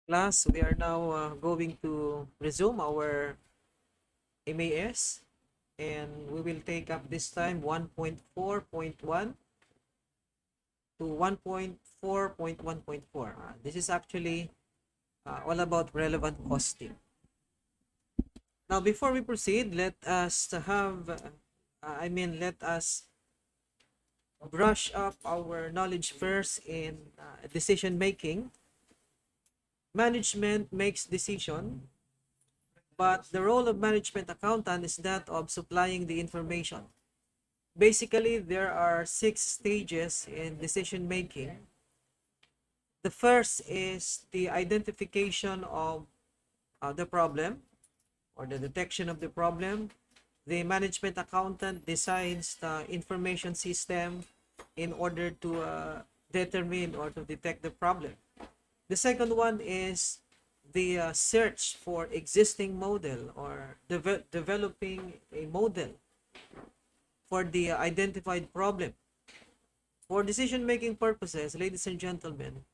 Class, we are now going to resume our MAS, and we will take up this time 1.4.1 to 1.4.1.4. This is actually all about relevant costing. Now, before we proceed, let us let us brush up our knowledge first in decision making. Management makes decision, but the role of management accountant is that of supplying the information. Basically, there are 6 stages in decision making. The first is the identification of the problem or the detection of the problem. The management accountant designs the information system in order to determine or to detect the problem. The second one is the search for existing model or developing a model for the identified problem. For decision-making purposes, ladies and gentlemen,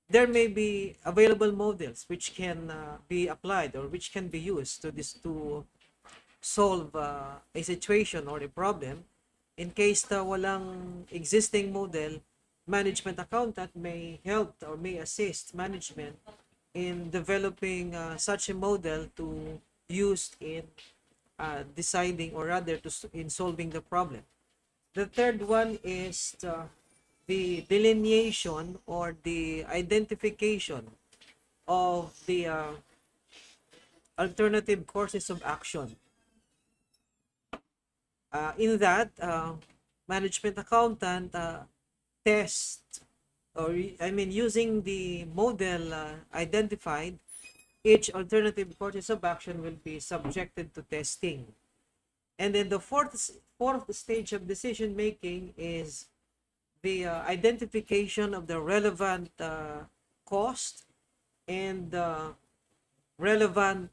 there may be available models which can be applied or which can be used to solve a situation or a problem. In case na walang existing model, management accountant may help or may assist management in developing such a model to use in deciding or rather in solving the problem. The third one is the delineation or the identification of the alternative courses of action. In that, management accountant test using the model identified, each alternative courses of action will be subjected to testing. And then the fourth stage of decision making is the identification of the relevant cost and relevant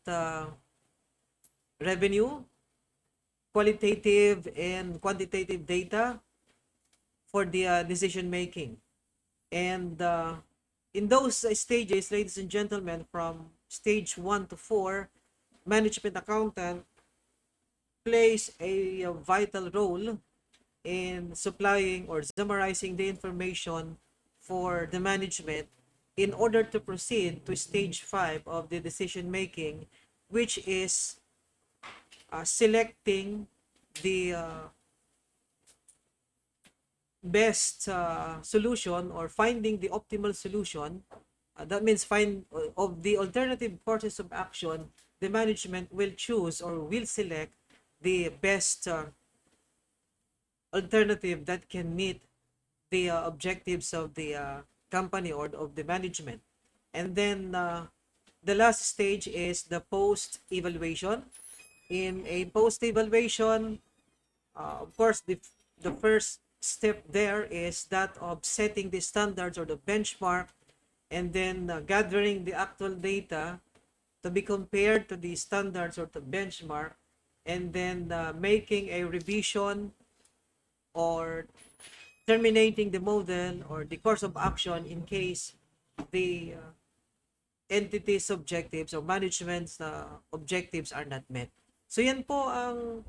revenue, qualitative and quantitative data for the decision making. And in those stages, ladies and gentlemen, from stage 1 to 4, management accountant plays a vital role in supplying or summarizing the information for the management in order to proceed to stage 5 of the decision making, which is selecting the best solution or finding the optimal solution. That means find of the alternative courses of action, the management will choose or will select the best alternative that can meet the objectives of the company or of the management. And then the last stage is the post evaluation. In a post evaluation, of course, the first step there is that of setting the standards or the benchmark, and then gathering the actual data to be compared to the standards or the benchmark, and then making a revision or terminating the model or the course of action in case the entity's objectives or management's objectives are not met. So yan po ang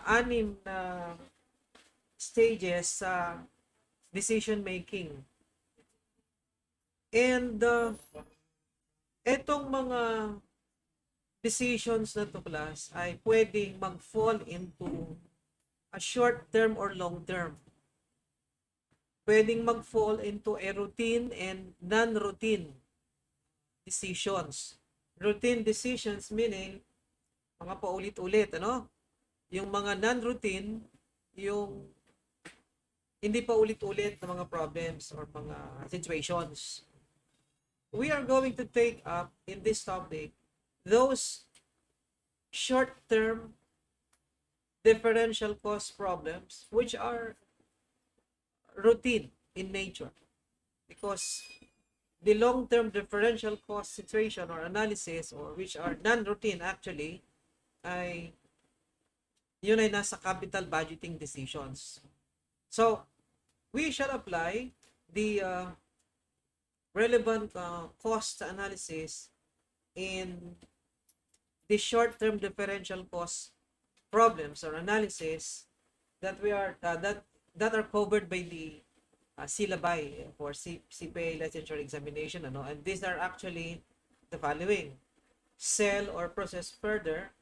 anim na stages sa decision making. And etong mga decisions na to, class, ay pwedeng mag-fall into a short term or long term. Pwedeng mag-fall into a routine and non-routine decisions. Routine decisions meaning mga paulit-ulit, ano? Yung mga non-routine, yung hindi pa ulit-ulit na mga problems or mga situations. We are going to take up in this topic those short-term differential cost problems which are routine in nature, because the long-term differential cost situation or analysis or which are non-routine actually ay yun ay nasa capital budgeting decisions. So we shall apply the relevant cost analysis in the short-term differential cost problems or analysis that we are that are covered by the syllabi for CPA licensure examination, ano? And these are actually the following: sell or process further,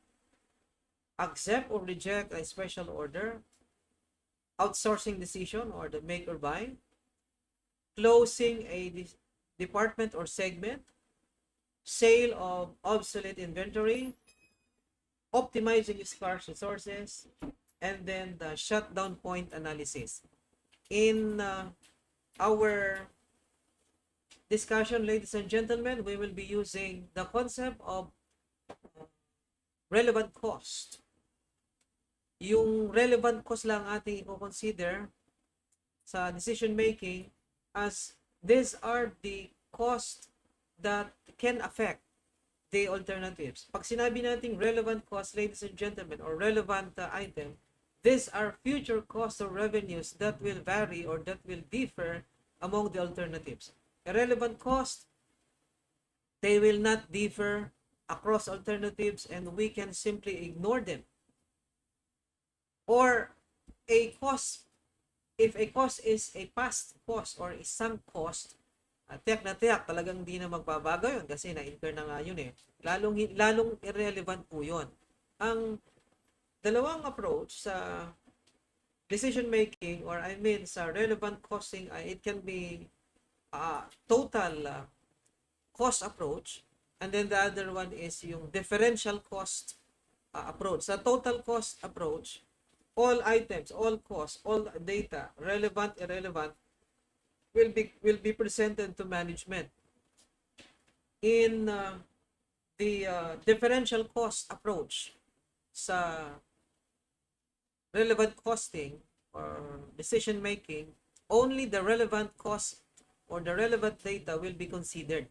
accept or reject a special order, outsourcing decision or the make or buy, closing a department or segment, sale of obsolete inventory, optimizing scarce resources, and then the shutdown point analysis. In our discussion, ladies and gentlemen, we will be using the concept of relevant cost. Yung relevant cost lang ating i-consider sa decision making, as these are the cost that can affect the alternatives. Pag sinabi nating relevant cost, ladies and gentlemen, or relevant item, these are future costs or revenues that will vary or that will differ among the alternatives. Irrelevant cost, they will not differ across alternatives and we can simply ignore them. Or a cost, if a cost is a past cost or isang cost, tiyak na tiyak talagang di na magbabago yun kasi na-incur na nga yun eh. Lalong irrelevant po yun. Ang dalawang approach sa decision making, or I mean sa relevant costing, it can be total cost approach, and then the other one is yung differential cost approach. Sa total cost approach, all items, all costs, all data, relevant, irrelevant, will be presented to management. In the differential cost approach sa relevant costing or decision making, only the relevant cost or the relevant data will be considered.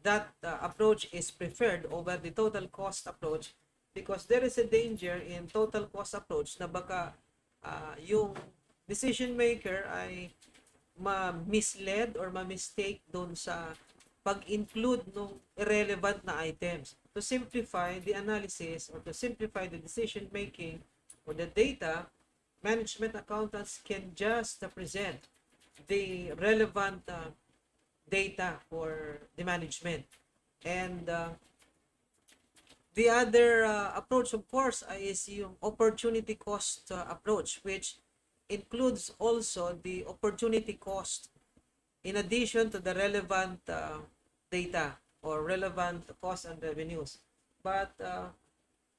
That approach is preferred over the total cost approach because there is a danger in total cost approach na baka yung decision maker ay ma-misled or ma-mistake doon sa pag-include ng irrelevant na items. To simplify the analysis or to simplify the decision making or the data, management accountants can just present the relevant data for the management. And the other approach, of course, is yung opportunity cost approach, which includes also the opportunity cost in addition to the relevant data or relevant costs and revenues. But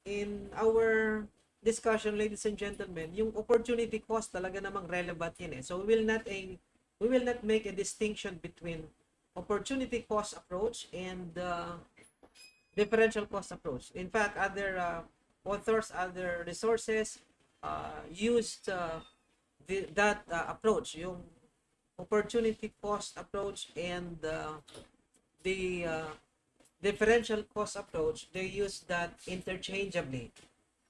in our discussion, ladies and gentlemen, yung opportunity cost talaga namang relevant yun eh. So we will not make a distinction between opportunity cost approach and differential cost approach. In fact, other authors, other resources used that approach, yung opportunity cost approach and the differential cost approach. They use that interchangeably.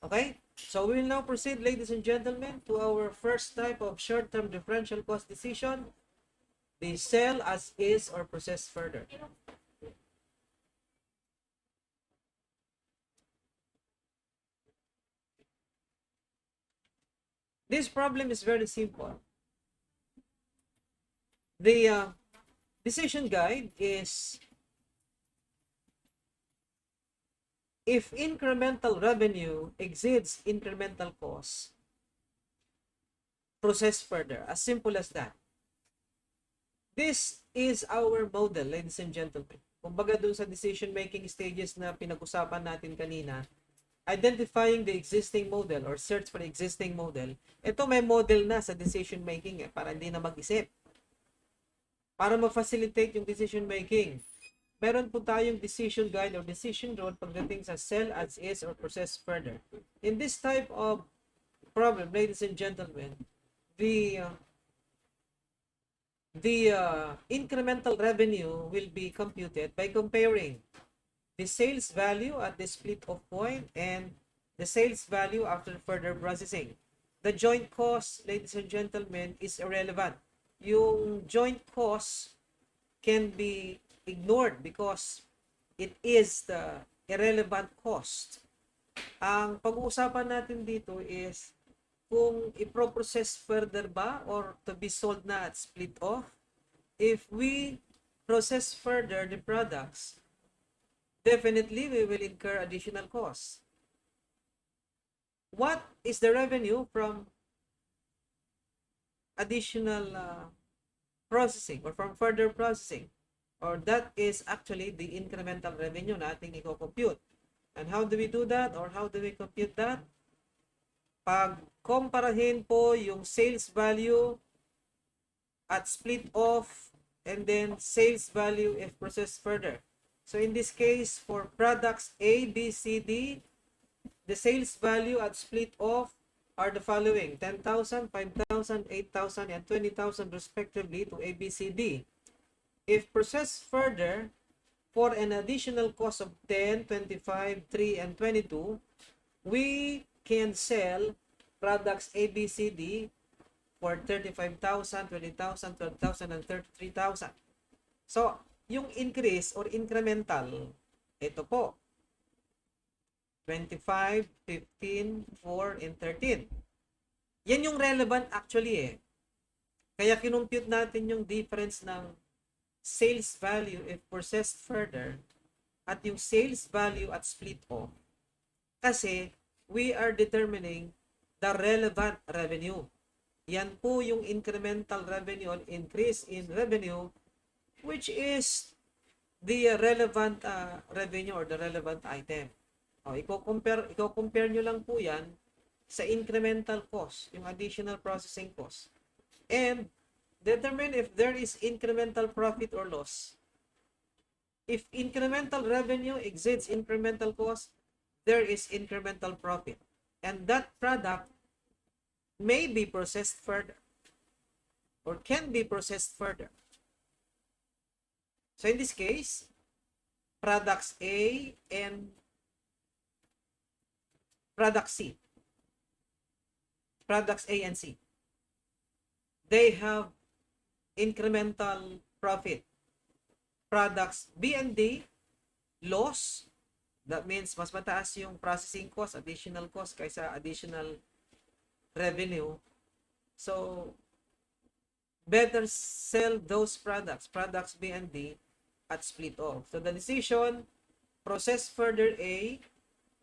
Okay? So we will now proceed, ladies and gentlemen, to our first type of short-term differential cost decision, the sell as is or process further. This problem is very simple. The decision guide is if incremental revenue exceeds incremental cost, process further. As simple as that. This is our model, ladies and gentlemen. Kumbaga dun sa decision-making stages na pinag-usapan natin kanina, identifying the existing model or search for the existing model, ito may model na sa decision-making para hindi na mag-isip. Para ma-facilitate yung decision-making, meron po tayong decision guide or decision road pagdating sa sell as is or process further. In this type of problem, ladies and gentlemen, the incremental revenue will be computed by comparing the sales value at the split of point and the sales value after further processing. The joint cost, ladies and gentlemen, is irrelevant. Yung joint cost can be ignored because it is the irrelevant cost. Ang pag-uusapan natin dito is kung i-process further ba or to be sold na at split off. If we process further the products, definitely we will incur additional costs. What is the revenue from additional processing or from further processing? Or that is actually the incremental revenue na ating i-compute. And how do we do that or how do we compute that? Pag kumparahin po yung sales value at split off and then sales value if processed further. So in this case, for products A, B, C, D, the sales value at split off are the following: 10,000, 5,000, 8,000, and 20,000 respectively to A, B, C, D. If processed further, for an additional cost of 10, 25, 3, and 22, we can sell products A, B, C, D for 35,000, 20,000, 12,000, and 33,000. So, yung increase or incremental, ito po, 25, 15, 4, and 13. Yan yung relevant actually eh. Kaya kinumpute natin yung difference ng sales value if processed further at yung sales value at split off. Kasi we are determining the relevant revenue. Yan po yung incremental revenue or increase in revenue, which is the relevant revenue or the relevant item. Iko-compare nyo lang po yan sa incremental cost, yung additional processing cost. And determine if there is incremental profit or loss. If incremental revenue exceeds incremental cost, there is incremental profit. And that product may be processed further or can be processed further. So in this case, products A and products C, products A and C, they have incremental profit. Products B and D, loss. That means mas mataas yung processing cost, additional cost kaysa additional revenue. So, better sell those products B and D, at split off. So, the decision, process further A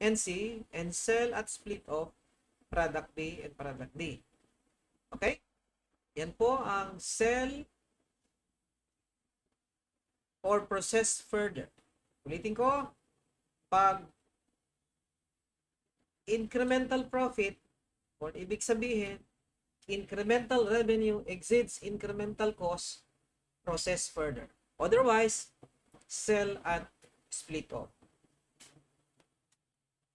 and C and sell at split off product B and product D. Okay? Yan po ang sell or process further. Ulitin ko, pag incremental profit, or ibig sabihin, incremental revenue exceeds incremental cost, process further. Otherwise, sell at split off.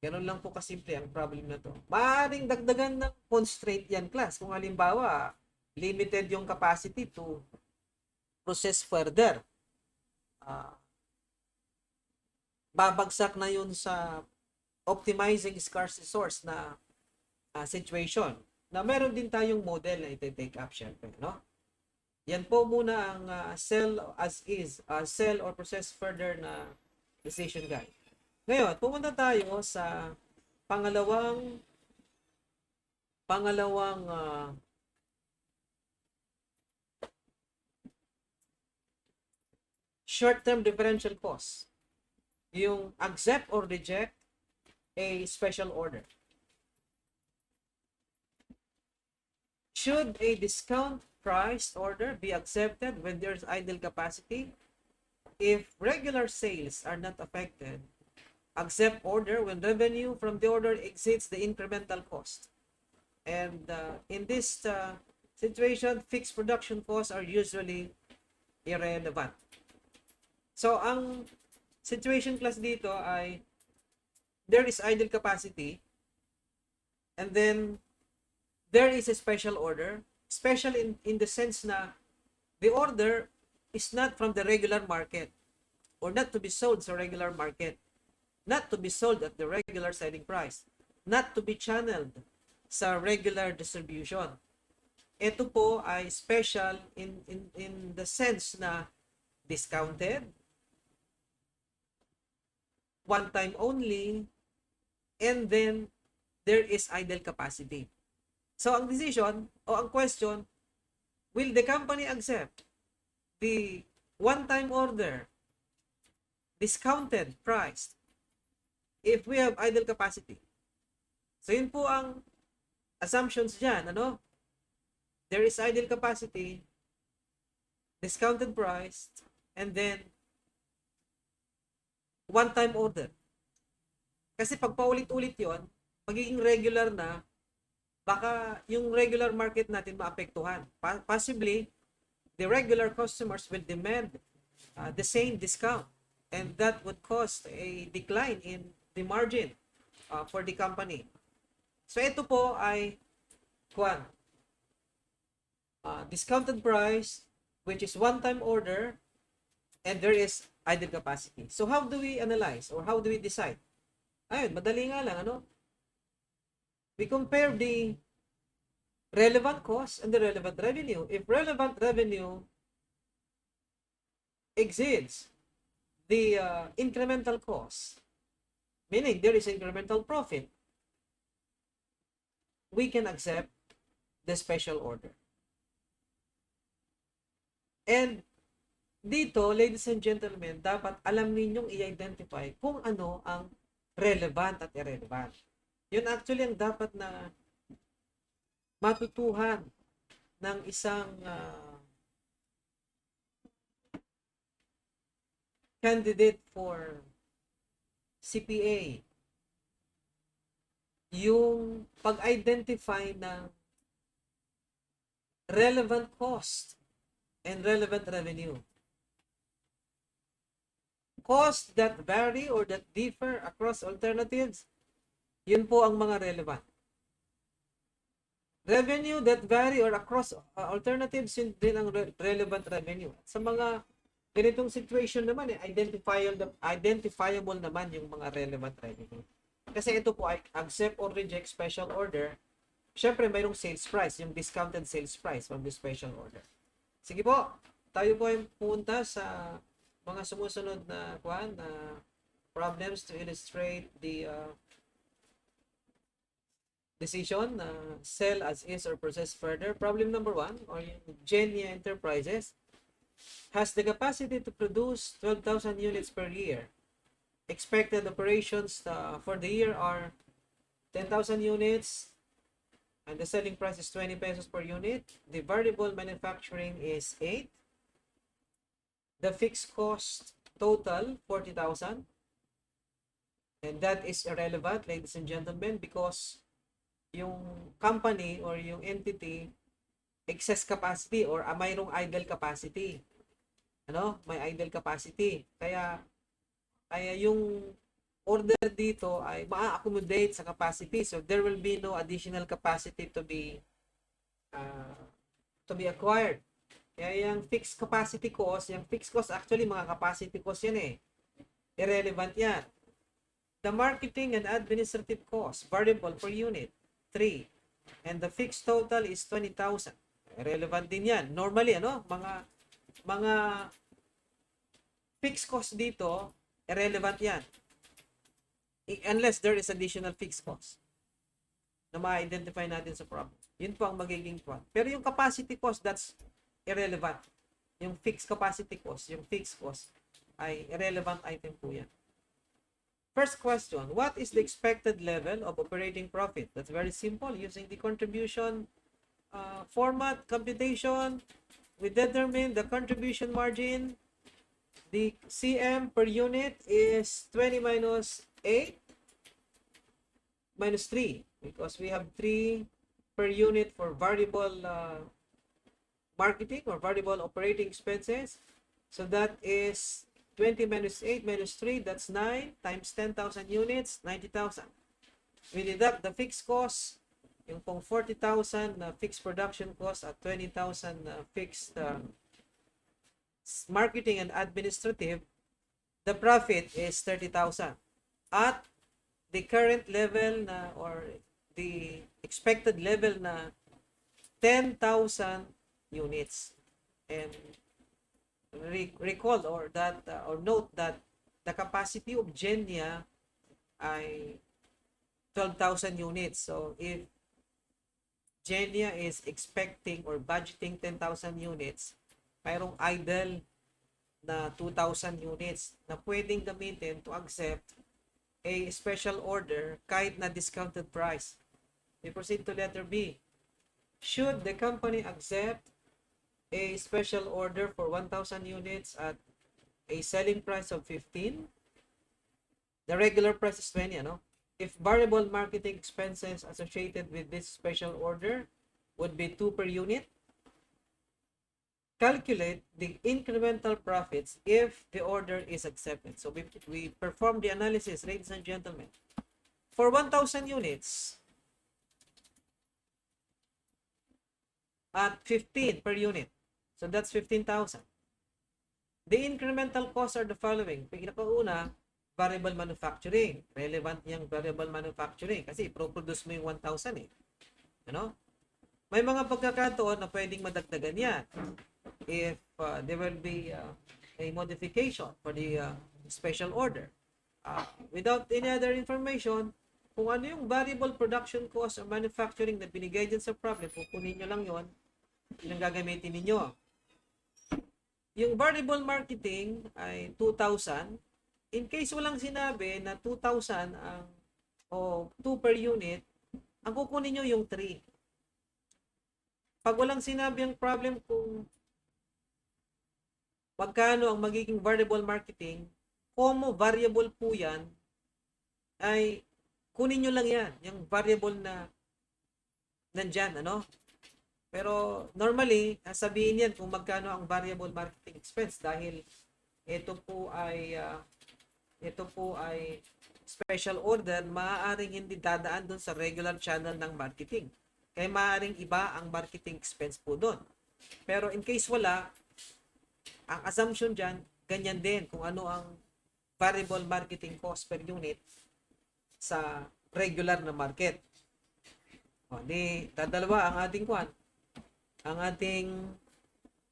Ganun lang po kasimple ang problem na to. Maaaring dagdagan ng constraint yan, class. Kung halimbawa, limited yung capacity to process further. Babagsak na yun sa optimizing scarce resource na situation. Na meron din tayong model na iti-take up syempre, no? Yan po muna ang sell as is, sell or process further na decision guide. Ngayon, pumunta tayo sa pangalawang short-term differential cost. Yung accept or reject a special order. Should a discount priced order be accepted when there's idle capacity? If regular sales are not affected, accept order when revenue from the order exceeds the incremental cost. And in this situation, fixed production costs are usually irrelevant. So, ang situation class dito ay there is idle capacity and then there is a special order. Special in the sense na the order is not from the regular market or not to be sold sa regular market, not to be sold at the regular selling price, not to be channeled sa regular distribution. Ito po ay special in the sense na discounted, one time only, and then there is idle capacity. So ang decision o ang question, will the company accept the one-time order, discounted price, if we have idle capacity? So yun po ang assumptions dyan, ano? There is idle capacity, discounted price, and then one-time order. Kasi pag paulit-ulit yon, magiging regular na, baka yung regular market natin maapektuhan. Possibly, the regular customers will demand the same discount, and that would cause a decline in the margin for the company. So ito po ay discounted price, which is one-time order, and there is idle capacity. So how do we analyze or how do we decide? Ayun, madali nga lang, ano? We compare the relevant cost and the relevant revenue. If relevant revenue exceeds the incremental cost, meaning there is incremental profit, we can accept the special order. And dito, ladies and gentlemen, dapat alam ninyong i-identify kung ano ang relevant at irrelevant. Yun actually ang dapat na matutuhan ng isang candidate for CPA. Yung pag-identify ng relevant cost and relevant revenue. Costs that vary or that differ across alternatives, yun po ang mga relevant. Revenue that vary or across alternatives, yun din ang relevant revenue. Sa mga ganitong situation naman, identifiable naman yung mga relevant revenue. Kasi ito po ay accept or reject special order. Siyempre, mayroong sales price, yung discounted sales price from the special order. Sige po, tayo po ay pumunta sa mga sumusunod na problems to illustrate the decision na sell as is or process further. Problem number 1, or yung Genia Enterprises has the capacity to produce 12,000 units per year. Expected operations for the year are 10,000 units, and the selling price is 20 pesos per unit. The variable manufacturing is 8. The fixed cost total 40,000, and that is irrelevant, ladies and gentlemen, because yung company or yung entity excess capacity or mayroong idle capacity. Ano? May idle capacity. Kaya yung order dito ay ma-accommodate sa capacity. So there will be no additional capacity to be acquired. Kaya yung fixed capacity cost, actually mga capacity cost yan eh. Irrelevant yan. The marketing and administrative cost, variable per unit, 3. And the fixed total is 20,000. Irrelevant din yan. Normally, mga fixed cost dito, irrelevant yan. Unless there is additional fixed cost na ma-identify natin sa problem. Yun po ang magiging point. Pero yung capacity cost, that's irrelevant. Yung fixed capacity cost, yung fixed cost ay irrelevant item po yan. First question, what is the expected level of operating profit? That's very simple. Using the contribution format computation, we determine the contribution margin. The CM per unit is 20 minus 8 minus 3 because we have 3 per unit for variable marketing or variable operating expenses. So that is 20 minus 8 minus 3, that's 9 times 10,000 units, 90,000. We deduct the fixed cost, yung pong 40,000 na fixed production cost at 20,000 na fixed marketing and administrative, the profit is 30,000. At the current level na or the expected level na 10,000 units. And recall or note that the capacity of Genia ay 12,000 units. So if Genia is expecting or budgeting 10,000 units, mayroong idle na 2,000 units na pwedeng gamitin to accept a special order kahit na discounted price. We proceed to letter B. Should the company accept a special order for 1,000 units at a selling price of 15? The regular price is 20, ano? If variable marketing expenses associated with this special order would be 2 per unit, calculate the incremental profits if the order is accepted. So we perform the analysis, ladies and gentlemen. For 1,000 units at 15 per unit, so that's 15,000. The incremental costs are the following. Pinakauna, variable manufacturing. Relevant niyang variable manufacturing kasi pro-produce mo yung 1,000 eh. Ano? May mga pagkakataon na pwedeng madagdagan yan if there will be a modification for the special order. Without any other information, kung ano yung variable production cost or manufacturing na binigay dyan sa problem, kukunin nyo lang yon, yung gagamitin ninyo. Yung variable marketing ay 2,000. In case walang sinabi na 2,000 ang o 2 per unit, ang kukunin nyo yung 3. Pag walang sinabi ang problem kung magkano ang magiging variable marketing, como variable po yan, ay kunin nyo lang yan, yung variable na nandyan, ano? Pero normally, sabihin yan kung magkano ang variable marketing expense dahil ito po ay special order, maaaring hindi dadaan doon sa regular channel ng marketing. Kaya maaaring iba ang marketing expense po doon. Pero in case wala, ang assumption dyan, ganyan din kung ano ang variable marketing cost per unit sa regular na market. O, di, dadalawa ang ating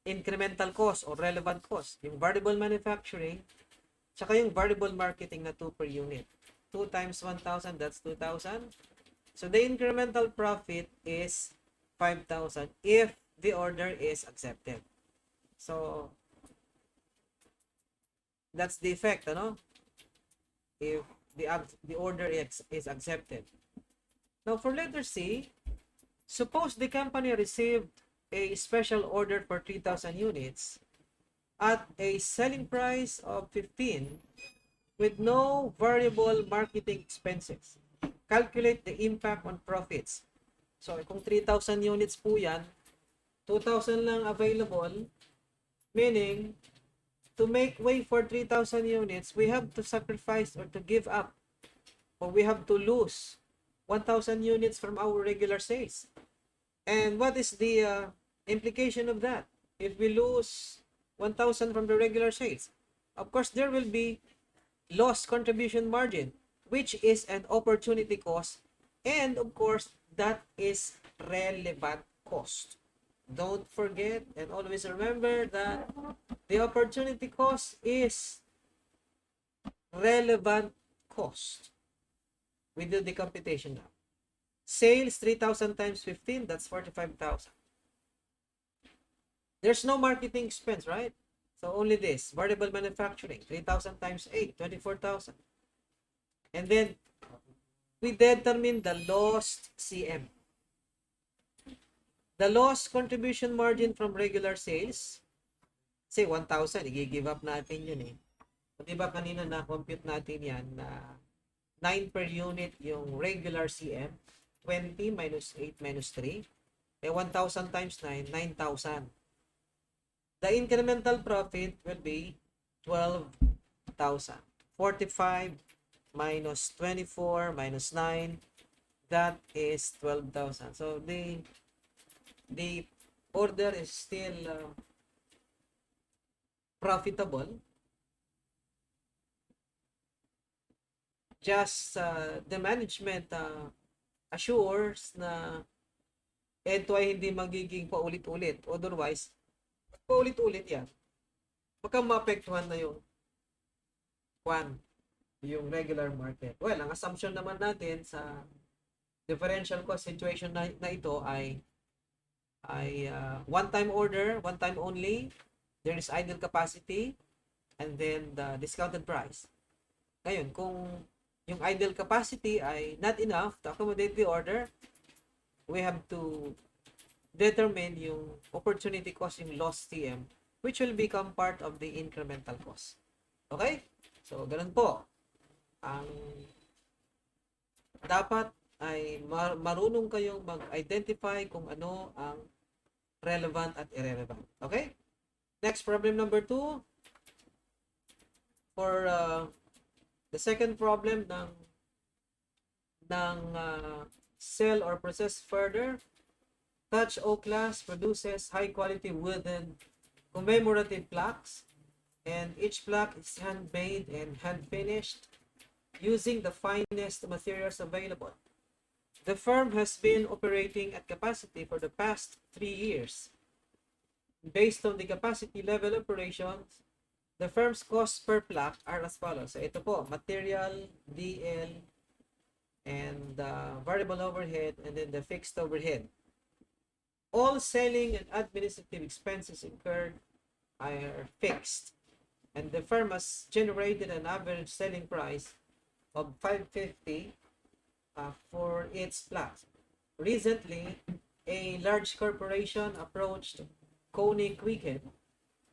incremental cost or relevant cost. Yung variable manufacturing, tsaka yung variable marketing na 2 per unit. 2 times 1,000, that's 2,000. So the incremental profit is 5,000 if the order is accepted. So that's the effect, ano? If the order is accepted. Now for letter C, suppose the company received a special order for 3,000 units at a selling price of 15 with no variable marketing expenses. Calculate the impact on profits. So kung 3,000 units po yan, 2,000 lang available, meaning to make way for 3,000 units, we have to sacrifice or to give up, or we have to lose 1,000 units from our regular sales. And what is the implication of that? If we lose 1,000 from the regular sales, of course there will be lost contribution margin, which is an opportunity cost, and of course that is relevant cost. Don't forget and always remember that the opportunity cost is relevant cost. We do the computation now. Sales 3,000 times 15, that's 45,000. There's no marketing expense, right? So only this, variable manufacturing, 3,000 times 8, 24,000. And then we determine the lost CM. The lost contribution margin from regular sales, say 1,000, i-give up natin yun eh. So, diba kanina na-compute natin yan na 9 per unit yung regular CM, 20 minus 8 minus 3, 1,000 times 9, 9,000. The incremental profit will be 12,000. 45 minus 24 minus 9, that is 12,000. So the order is still profitable. Just the management assures na ito ay hindi magiging paulit-ulit. Otherwise, paulit-ulit yan. baka maapektuhan na yung regular market. Well, ang assumption naman natin sa differential cost situation na ito ay one time order, one time only. There is idle capacity and then the discounted price. Ngayon, kung yung idle capacity ay not enough to accommodate the order, we have to determine yung opportunity cost, yung lost TM, which will become part of the incremental cost. Okay? So, ganun po. Ang dapat ay marunong kayong mag-identify kung ano ang relevant at irrelevant. Okay? Next, problem number 2. For the second problem ng sell or process further, Touch O-Class produces high-quality wooden commemorative plaques, and each plaque is handmade and hand-finished using the finest materials available. The firm has been operating at capacity for the past 3 years. Based on the capacity level operations, the firm's costs per plaque are as follows. So ito po, material, DL, and variable overhead, and then the fixed overhead. All selling and administrative expenses incurred are fixed, and the firm has generated an average selling price of $550 for its plaques. Recently, a large corporation approached Coney Quicken,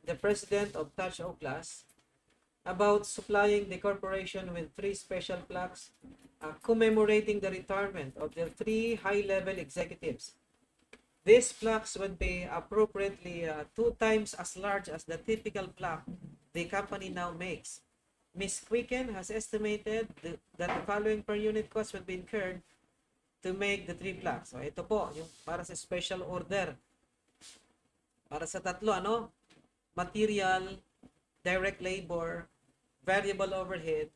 the president of Touch O-Class, about supplying the corporation with 3 special plaques commemorating the retirement of the 3 high-level executives. These plaques would be appropriately 2 times as large as the typical plaque the company now makes. Ms. Quicken has estimated that the following per unit cost would be incurred to make the 3 plaques. So ito po, yung para sa special order. Para sa tatlo, ano? Material, direct labor, variable overhead.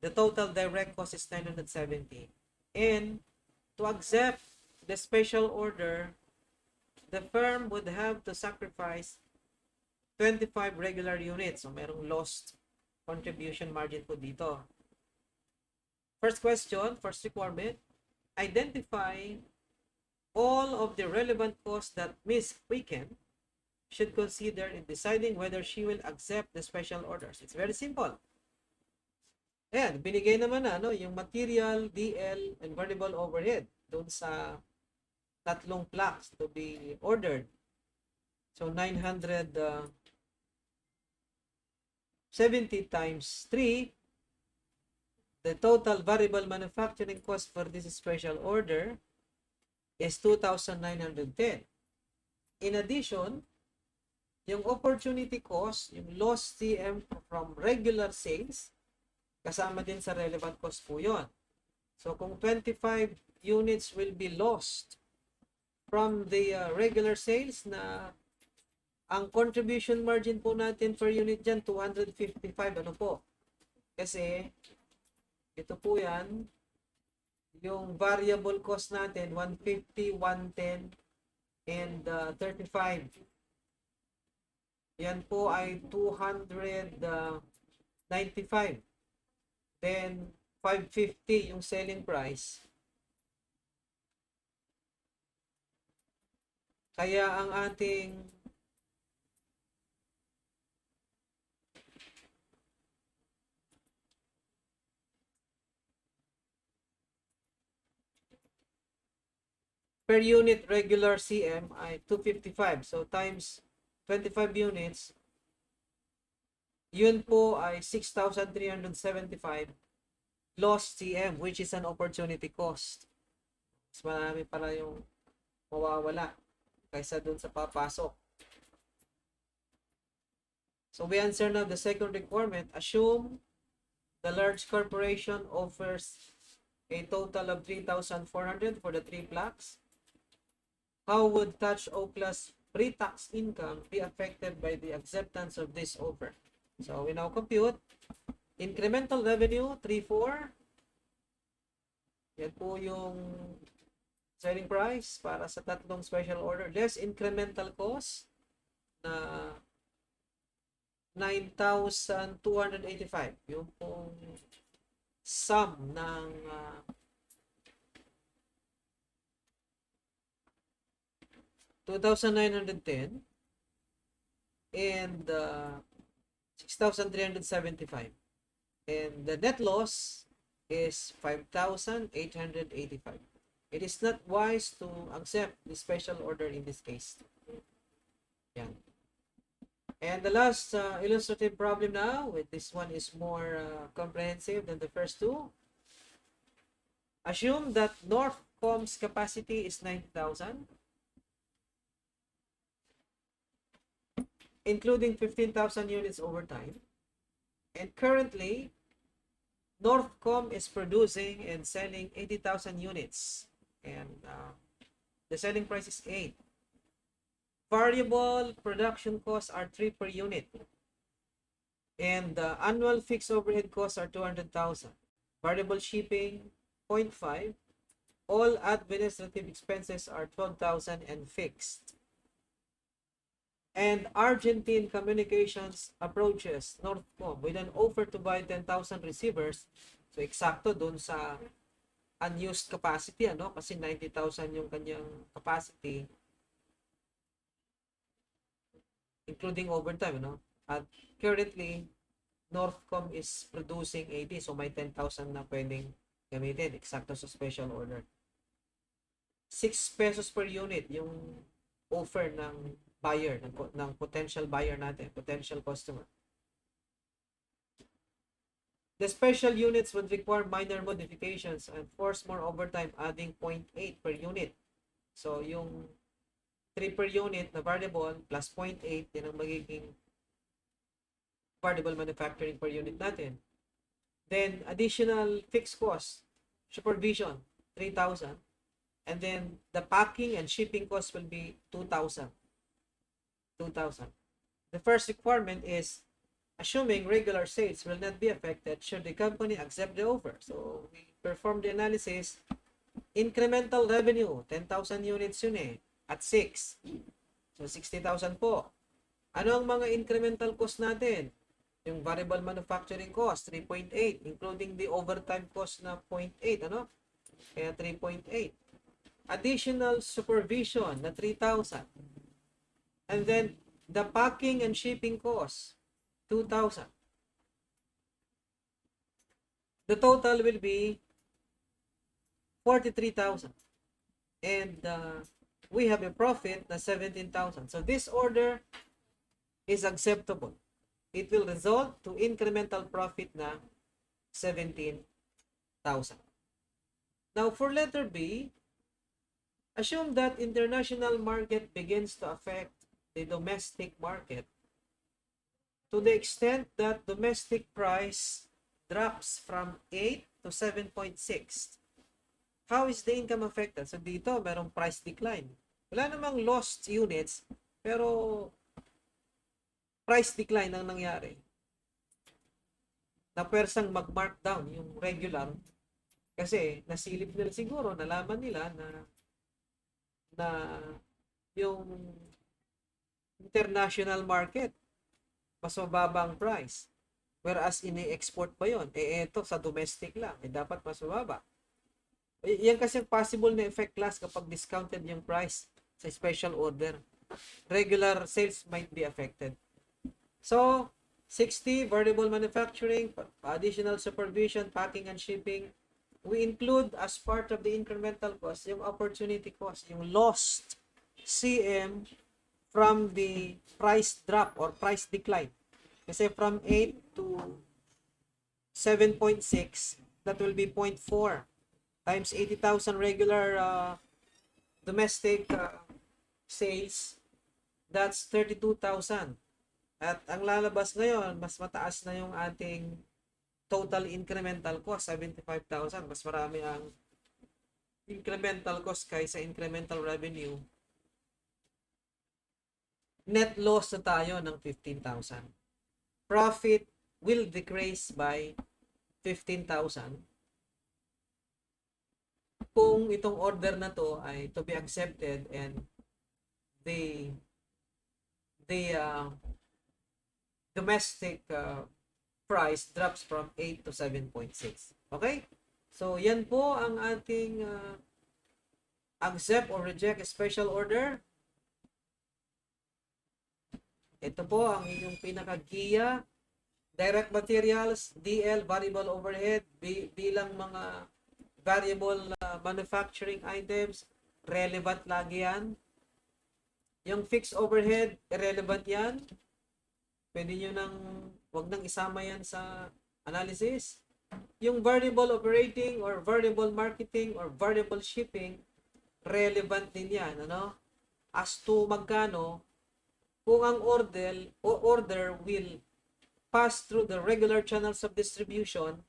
The total direct cost is 970. And to accept the special order, the firm would have to sacrifice 25 regular units. So merong lost contribution margin po dito. First question, first requirement, identify all of the relevant costs that Ms. Quicken should consider in deciding whether she will accept the special orders. It's very simple. Ayan, binigay naman na yung material, DL, and variable overhead doon sa tatlong plaques to be ordered. So 970 times 3, the total variable manufacturing cost for this special order is 2,910. In addition, yung opportunity cost, yung lost TM from regular sales, kasama din sa relevant cost po yun. So kung 25 units will be lost from the regular sales, na ang contribution margin po natin per unit dyan, 255, ano po? Kasi, ito po yan, yung variable cost natin, 150, 110, and 35. Yan po ay 295. Then, 550 yung selling price. Kaya ang ating per unit regular CM ay 255. So, times 25 units, yun po ay 6,375 lost CM, which is an opportunity cost. Mas marami pala yung mawawala kaysa dun sa papasok. So we answer now the second requirement. Assume the large corporation offers a total of 3,400 for the 3 plaques. How would Touch O-Class pre-tax income be affected by the acceptance of this offer? So we now compute incremental revenue 3,400. Yan po yung selling price para sa tatlong special order, less incremental cost na 9,285. Yung pong sum ng 2,910 and 6,375. And the net loss is 5,885. It is not wise to accept the special order in this case. Yan. And the last illustrative problem now, with this one is more comprehensive than the first two. Assume that Northcom's capacity is 9,000, including 15,000 units over time. And currently, Northcom is producing and selling 80,000 units. And the selling price is 8. Variable production costs are 3 per unit. And the annual fixed overhead costs are 200,000. Variable shipping, 0.5. All administrative expenses are 12,000 and fixed. And Argentine Communications approaches Northcom with an offer to buy 10,000 receivers. So, eksakto dun sa unused capacity, ano? Kasi 90,000 yung kanyang capacity, including overtime, ano? At currently, Northcom is producing 80, so may 10,000 na pwedeng gamitin, eksakto sa special order. 6 pesos per unit yung offer ng buyer, ng potential buyer natin, potential customer. The special units would require minor modifications and force more overtime, adding 0.8 per unit. So, yung 3 per unit na variable plus 0.8, yan ang magiging variable manufacturing per unit natin. Then, additional fixed cost, supervision, 3,000. And then, the packing and shipping cost will be 2,000. The first requirement is assuming regular sales will not be affected should the company accept the offer. So, we perform the analysis. Incremental revenue, 10,000 units yun eh, at 6. So, 60,000 po. Ano ang mga incremental cost natin? Yung variable manufacturing cost, 3.8, including the overtime cost na 0.8, ano? Kaya 3.8. Additional supervision na 3,000. And then, the packing and shipping cost, 2,000. The total will be 43,000. And we have a profit na 17,000. So this order is acceptable. It will result to incremental profit na 17,000. Now for letter B, assume that international market begins to affect the domestic market to the extent that domestic price drops from 8 to 7.6. How is the income affected? So dito, merong price decline. Wala namang lost units, pero price decline ang nangyari. Napersang mag-markdown yung regular kasi nasilip nila siguro, nalaman nila na yung international market mas mababang price. Whereas ini-export pa yon, eto sa domestic lang, dapat mas mababa. Yan kasi possible na effect class kapag discounted yung price sa special order. Regular sales might be affected. So, 60, variable manufacturing, additional supervision, packing and shipping. We include as part of the incremental cost, yung opportunity cost, yung lost CM from the price drop or price decline. Kasi from 8 to 7.6, that will be 0.4 times 80,000 regular domestic sales, that's 32,000. At ang lalabas ngayon, mas mataas na yung ating total incremental cost, 75,000. Mas marami ang incremental cost kaysa incremental revenue. Net loss na tayo ng 15,000. Profit will decrease by 15,000 kung itong order na to ay to be accepted and they domestic price drops from 8 to 7.6. Okay? So, yan po ang ating accept or reject a special order. Ito po ang inyong pinaka-giya. Direct materials, DL, variable overhead, bilang mga variable manufacturing items, relevant lagi yan. Yung fixed overhead, irrelevant yan. Pwede nyo nang, wag nang isama yan sa analysis. Yung variable operating or variable marketing or variable shipping, relevant din yan. Ano? As to magkano, kung ang order will pass through the regular channels of distribution,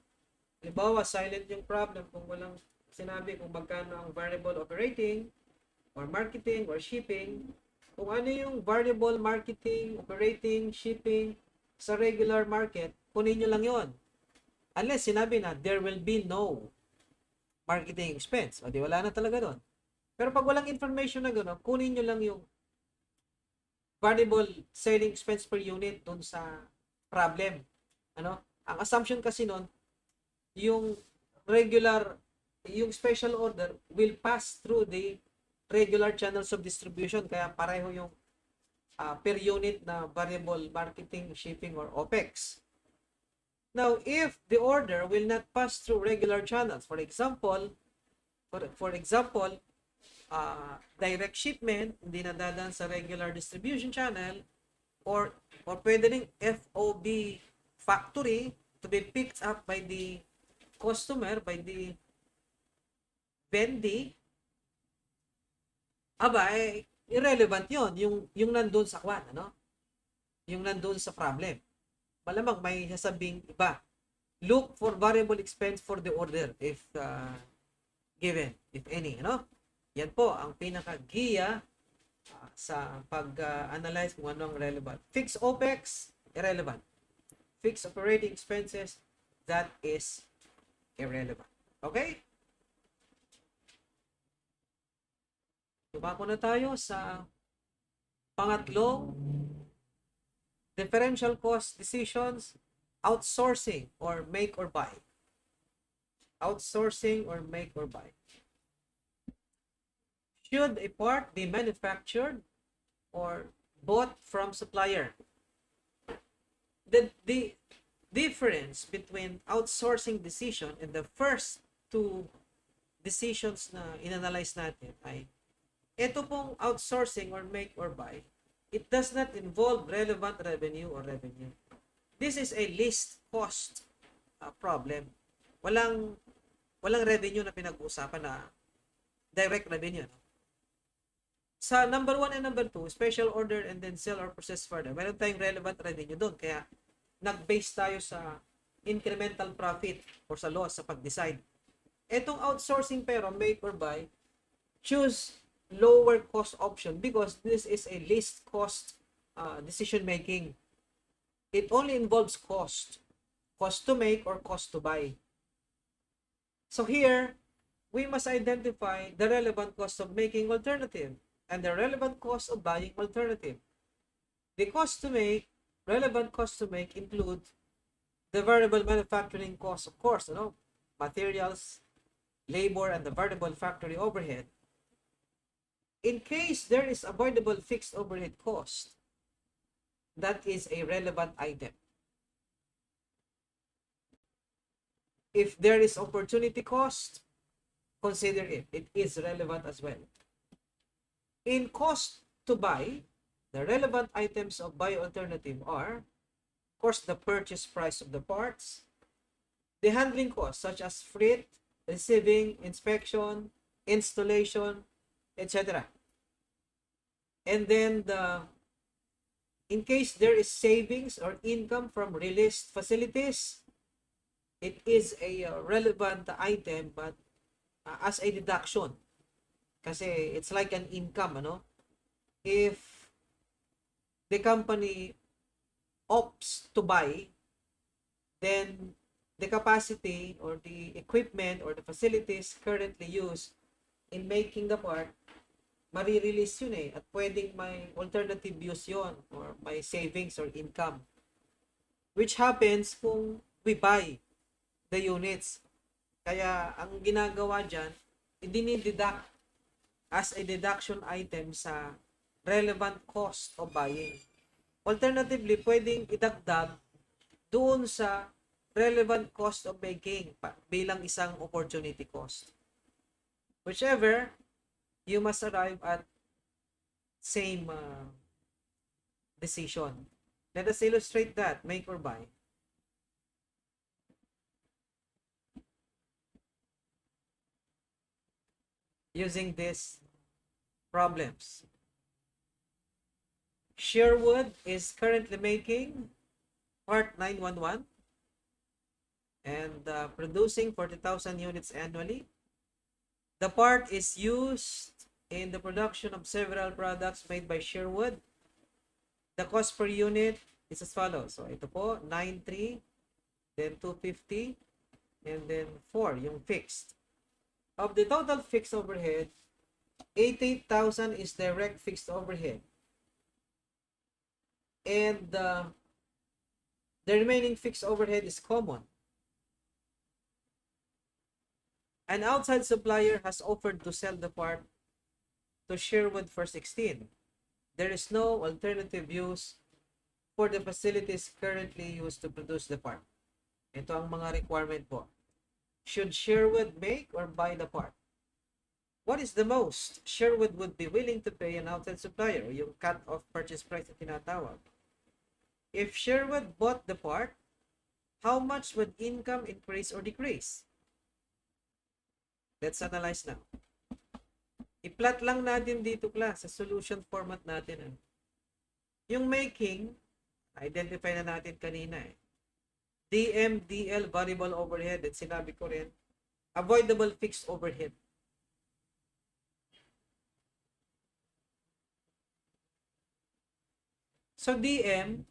halimbawa, silent yung problem kung walang sinabi kung magkano ang variable operating or marketing or shipping. Kung ano yung variable marketing, operating, shipping sa regular market, kunin nyo lang yon. Unless sinabi na there will be no marketing expense. O di wala na talaga doon. Pero pag walang information na gano'n, kunin nyo lang yung variable selling expense per unit doon sa problem. Ano? Ang assumption kasi noon, yung special order will pass through the regular channels of distribution, kaya pareho yung per unit na variable marketing, shipping, or OPEX. Now, if the order will not pass through regular channels, for example, direct shipment, hindi nadadaan sa regular distribution channel, or pwede rin FOB factory to be picked up by the customer, by the vendee, irrelevant yon, yung nandun sa kwan, ano? Yung nandun sa problem. Malamang may sasabing iba. Look for variable expense for the order if given, if any, ano? Yan po ang pinaka-giya sa pag-analyze kung ano ang relevant. Fixed OPEX, irrelevant. Fixed operating expenses, that is irrelevant. Okay? Tumako na tayo sa pangatlong differential cost decisions, outsourcing or make or buy. Outsourcing or make or buy. Should a part be manufactured or bought from supplier? The difference between outsourcing decision and the first two decisions na inanalyze natin ay ito pong outsourcing or make or buy, it does not involve relevant revenue or revenue. This is a least cost problem. Walang revenue na pinag-uusapan na direct revenue. No? Sa number 1 and number 2, special order and then sell or process further, meron tayong relevant revenue doon. Kaya nag-base tayo sa incremental profit or sa loss sa pag-decide. Etong outsourcing pero make or buy, choose lower cost option because this is a least cost decision making. It only involves cost to make or cost to buy. So here, we must identify the relevant cost of making alternative and the relevant cost of buying alternative. The relevant cost to make include the variable manufacturing cost, of course, materials, labor, and the variable factory overhead. In case there is avoidable fixed overhead cost, that is a relevant item. If there is opportunity cost, consider it. It is relevant as well. In cost to buy, the relevant items of buy alternative are, of course, the purchase price of the parts, the handling costs such as freight, receiving, inspection, installation, etc. And then in case there is savings or income from released facilities, it is a relevant item but as a deduction. Kasi it's like an income, If the company opts to buy, then the capacity or the equipment or the facilities currently used in making the part, marirelease yun at pwedeng may alternative use yon or may savings or income which happens kung we buy the units. Kaya ang ginagawa dyan, idinideduct as a deduction item sa relevant cost of buying. Alternatively, pwedeng idagdag doon sa relevant cost of making bilang isang opportunity cost. Whichever, you must arrive at same decision. Let us illustrate that, make or buy. Using these problems. Sherwood is currently making part 911 and producing 40,000 units annually. The part is used in the production of several products made by Sherwood. The cost per unit is as follows. So ito po, 9.3, then 250, and then 4, yung fixed. Of the total fixed overhead, 88,000 is direct fixed overhead. And the remaining fixed overhead is common. An outside supplier has offered to sell the part to Sherwood for 16. There is no alternative use for the facilities currently used to produce the part. Ito ang mga requirement po. Should Sherwood make or buy the part? What is the most Sherwood would be willing to pay an outside supplier? Yung cut-off purchase price na tinatawag. If Sherwood bought the part, how much would income increase or decrease? Let's analyze now. I-plot lang natin dito class sa solution format natin. Yung making, identify na natin kanina DM, DL, variable overhead, at sinabi ko rin, avoidable fixed overhead. So DM,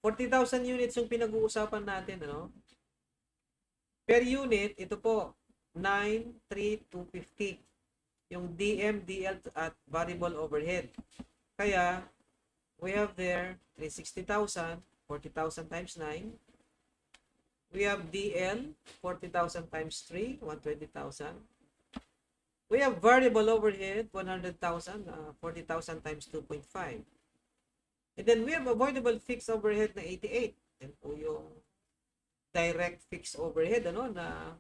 40,000 units yung pinag-uusapan natin, ano? Per unit, ito po, 9,3,250. Yung DM, DL at variable overhead. Kaya, we have there 360,000, 40,000 times 9. We have DL, 40,000 times 3, 120,000. We have variable overhead, 100,000, 40,000 times 2.5. And then we have avoidable fixed overhead na 88. Yan po yung direct fixed overhead, ano, na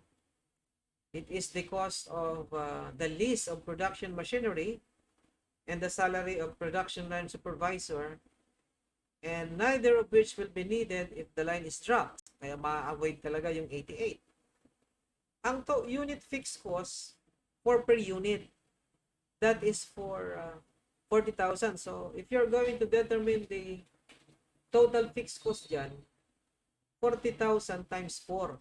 it is the cost of the lease of production machinery and the salary of production line supervisor, and neither of which will be needed if the line is dropped. Kaya ma-avoid talaga yung 88. Ang unit fixed cost, 4 per unit. That is for 40,000. So, if you're going to determine the total fixed cost dyan, 40,000 times 4.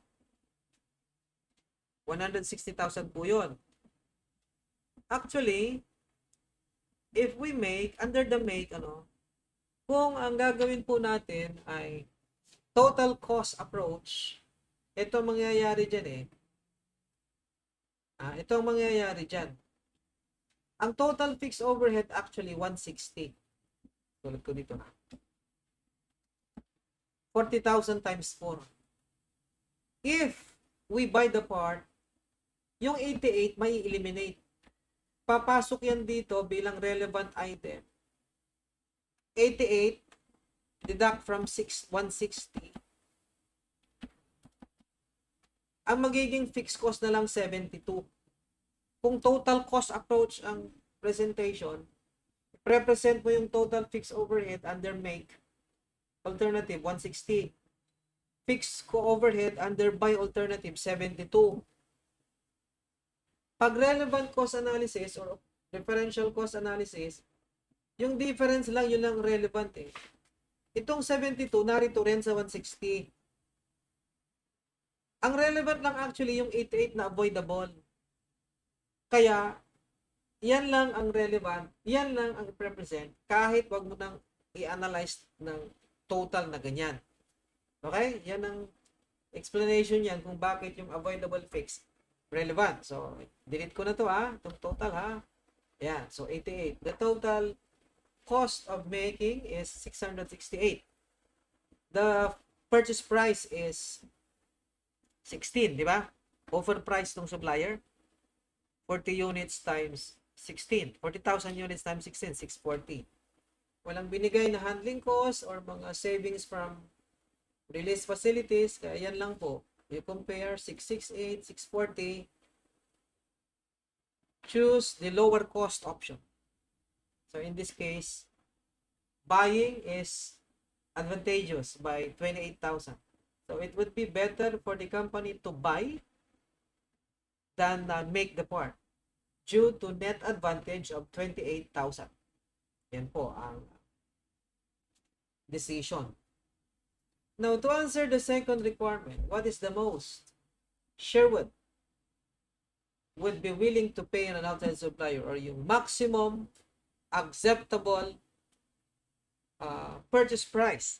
160,000 po yun. Actually, if we make, under the make, kung ang gagawin po natin ay total cost approach, ito mangyayari dyan ito ang mangyayari dyan. Ang total fixed overhead actually 160. Tulad ko dito 40,000 times 4. If we buy the part, yung 88 may eliminate. Papasok yan dito bilang relevant item. 88 deduct from 160. Ang magiging fixed cost na lang 72. Kung total cost approach ang presentation, represent mo yung total fixed overhead under make. Alternative 160. Fixed overhead under buy alternative 72. Pag relevant cost analysis or differential cost analysis, yung difference lang, yun lang relevant Itong 72 narito rin sa 160. Ang relevant lang actually yung 88 na avoidable. Kaya, yan lang ang relevant, yan lang ang represent, kahit wag mo nang i-analyze ng total na ganyan. Okay? Yan ang explanation yan kung bakit yung avoidable fixed relevant. So, delete ko na to itong total Yan. So, 88. The total cost of making is 668. The purchase price is 16, di ba? Offer price ng supplier, 40 units times 16. 40,000 units times 16, 640. Walang binigay na handling cost or mga savings from release facilities, kaya yan lang po. You compare 668, 640, choose the lower cost option. So in this case, buying is advantageous by 28,000. So it would be better for the company to buy than make the part due to net advantage of 28,000. Yan po ang decision. Now, to answer the second requirement, what is the most Sherwood would be willing to pay an outside supplier, or yung maximum acceptable purchase price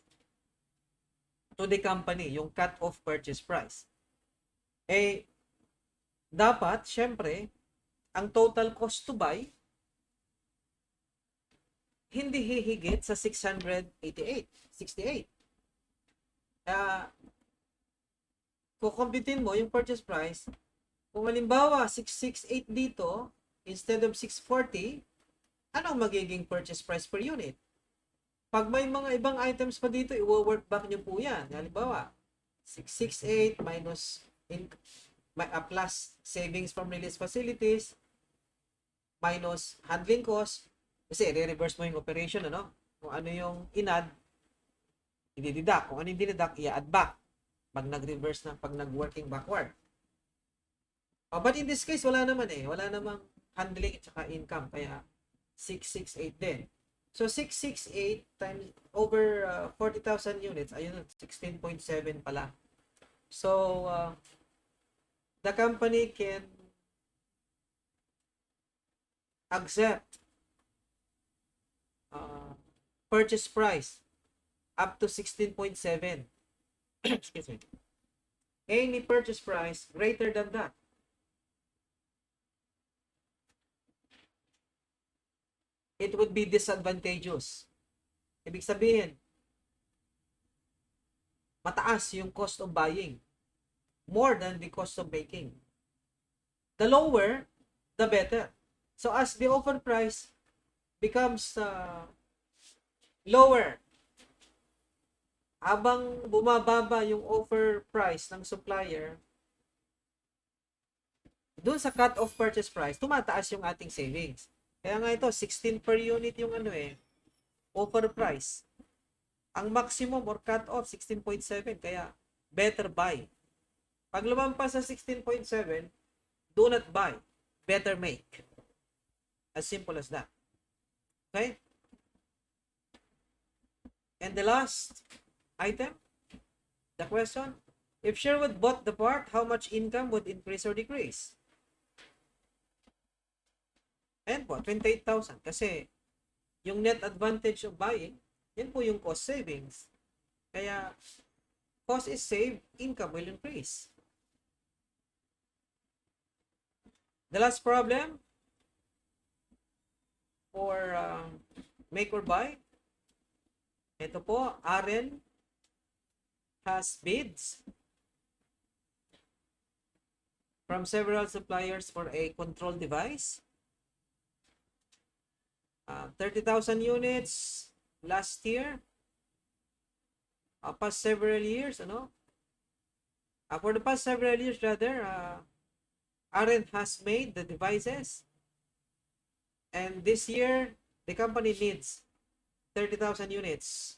to the company, yung cut-off purchase price. Eh, dapat, syempre, ang total cost to buy hindi hihigit sa 68. Kukumpitin mo yung purchase price. Kung halimbawa 668 dito instead of 640, anong magiging purchase price per unit? Pag may mga ibang items pa dito, i-work back nyo po yan. Halimbawa, 668 minus plus savings from release facilities minus handling cost. Kasi re-reverse mo yung operation, ano? Kung ano yung in-add, i-deduct. Kung ano yung dineduct, i-add back. Pag nag-reverse na, pag nag-working backward. But in this case, wala naman eh. Wala namang handling at saka income. Kaya 668 din. So 668 times over 40,000 units, ayun, 16.7 pala. So the company can accept purchase price up to 16.7. Excuse me. Any purchase price greater than that, it would be disadvantageous. Ibig sabihin, mataas yung cost of buying more than the cost of making. The lower, the better. So as the offer price becomes lower, habang bumababa yung offer price ng supplier, doon sa cut-off purchase price, tumataas yung ating savings. Kaya nga ito, 16 per unit yung offer price. Ang maximum or cut-off, 16.7. Kaya, better buy. Pag lumampas sa 16.7, do not buy. Better make. As simple as that. Okay? And the last item, the question, if Sherwood bought the part, how much income would increase or decrease? Ayan po, 28,000. Kasi, yung net advantage of buying, yan po yung cost savings. Kaya, cost is saved, income will increase. The last problem for make or buy, ito po, RN has bids from several suppliers for a control device. 30,000 units last year. Past several years, for the past several years rather, RN has made the devices. And this year, the company needs 30,000 units.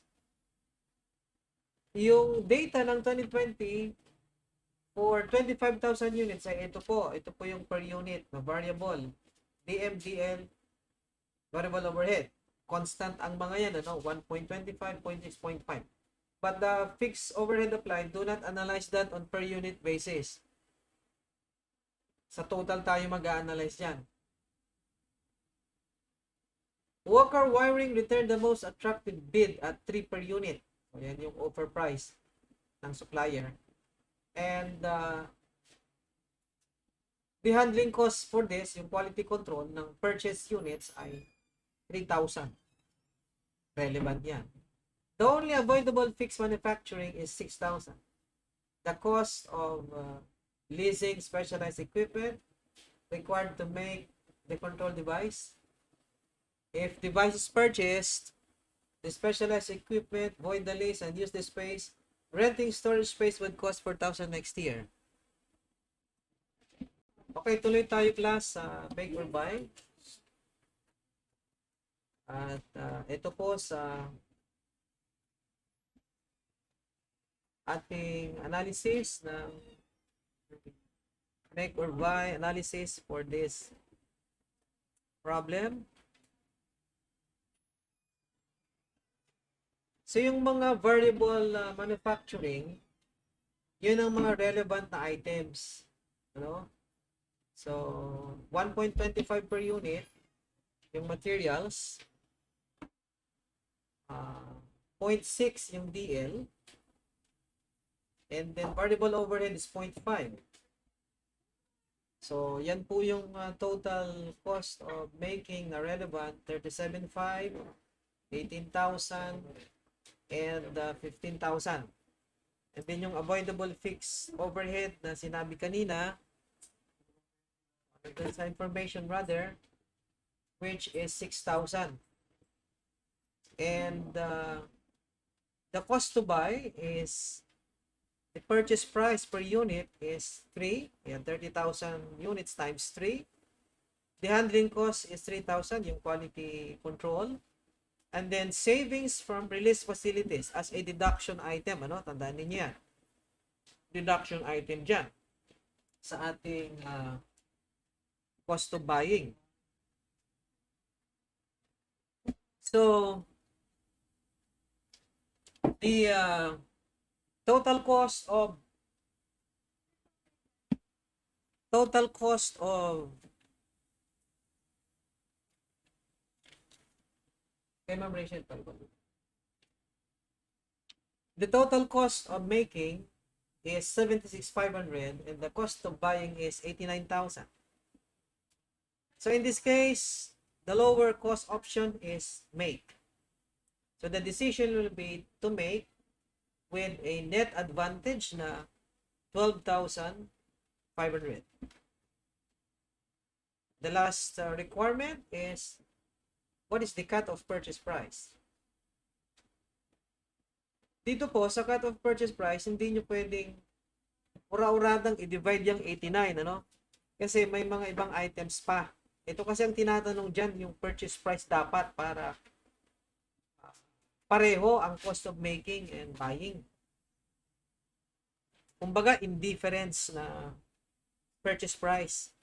Yung data ng 2020 for 25,000 units ay ito po yung per unit na variable. DMDL, variable overhead. Constant ang mga yan, 1.25, 0.6.5. But the fixed overhead applied, do not analyze that on per unit basis. Sa total tayo mag-a-analyze yan. Walker Wiring returned the most attractive bid at 3 per unit. So, yan yung offer price ng supplier. And the handling cost for this, yung quality control ng purchase units ay 3,000. relevant yan. The only avoidable fixed manufacturing is 6,000. The cost of leasing specialized equipment required to make the control device. If device is purchased, the specialized equipment, void the lease, and use the space, renting storage space would cost 4,000 next year. Okay, tuloy tayo class sa make or buy. At ito po sa ating analysis ng make or buy analysis for this problem. So yung mga variable manufacturing, yun ang mga relevant na items. Ano? So, 1.25 per unit, yung materials, 0.6 yung DL, and then variable overhead is 0.5. So, yan po yung total cost of making na relevant, 37,500, 18,000, and 15,000. And then yung avoidable fixed overhead na sinabi kanina, sa information rather, which is 6,000. And the cost to buy is, the purchase price per unit is 3. Yan, 30,000 units times 3. The handling cost is 3,000, yung quality control. And then savings from release facilities as a deduction item. Ano? Tandaan ninyo yan. Deduction item dyan sa ating cost of buying. So, the total cost of the total cost of making is 76,500 and the cost of buying is 89,000. So in this case, the lower cost option is make. So the decision will be to make with a net advantage na 12,500. The last requirement is, what is the cut-off purchase price? Dito po, sa cut-off purchase price, hindi nyo pwedeng ura-uradang i-divide yung 89, ano? Kasi may mga ibang items pa. Ito kasi ang tinatanong dyan, yung purchase price dapat para pareho ang cost of making and buying. Kumbaga, indifference na purchase price.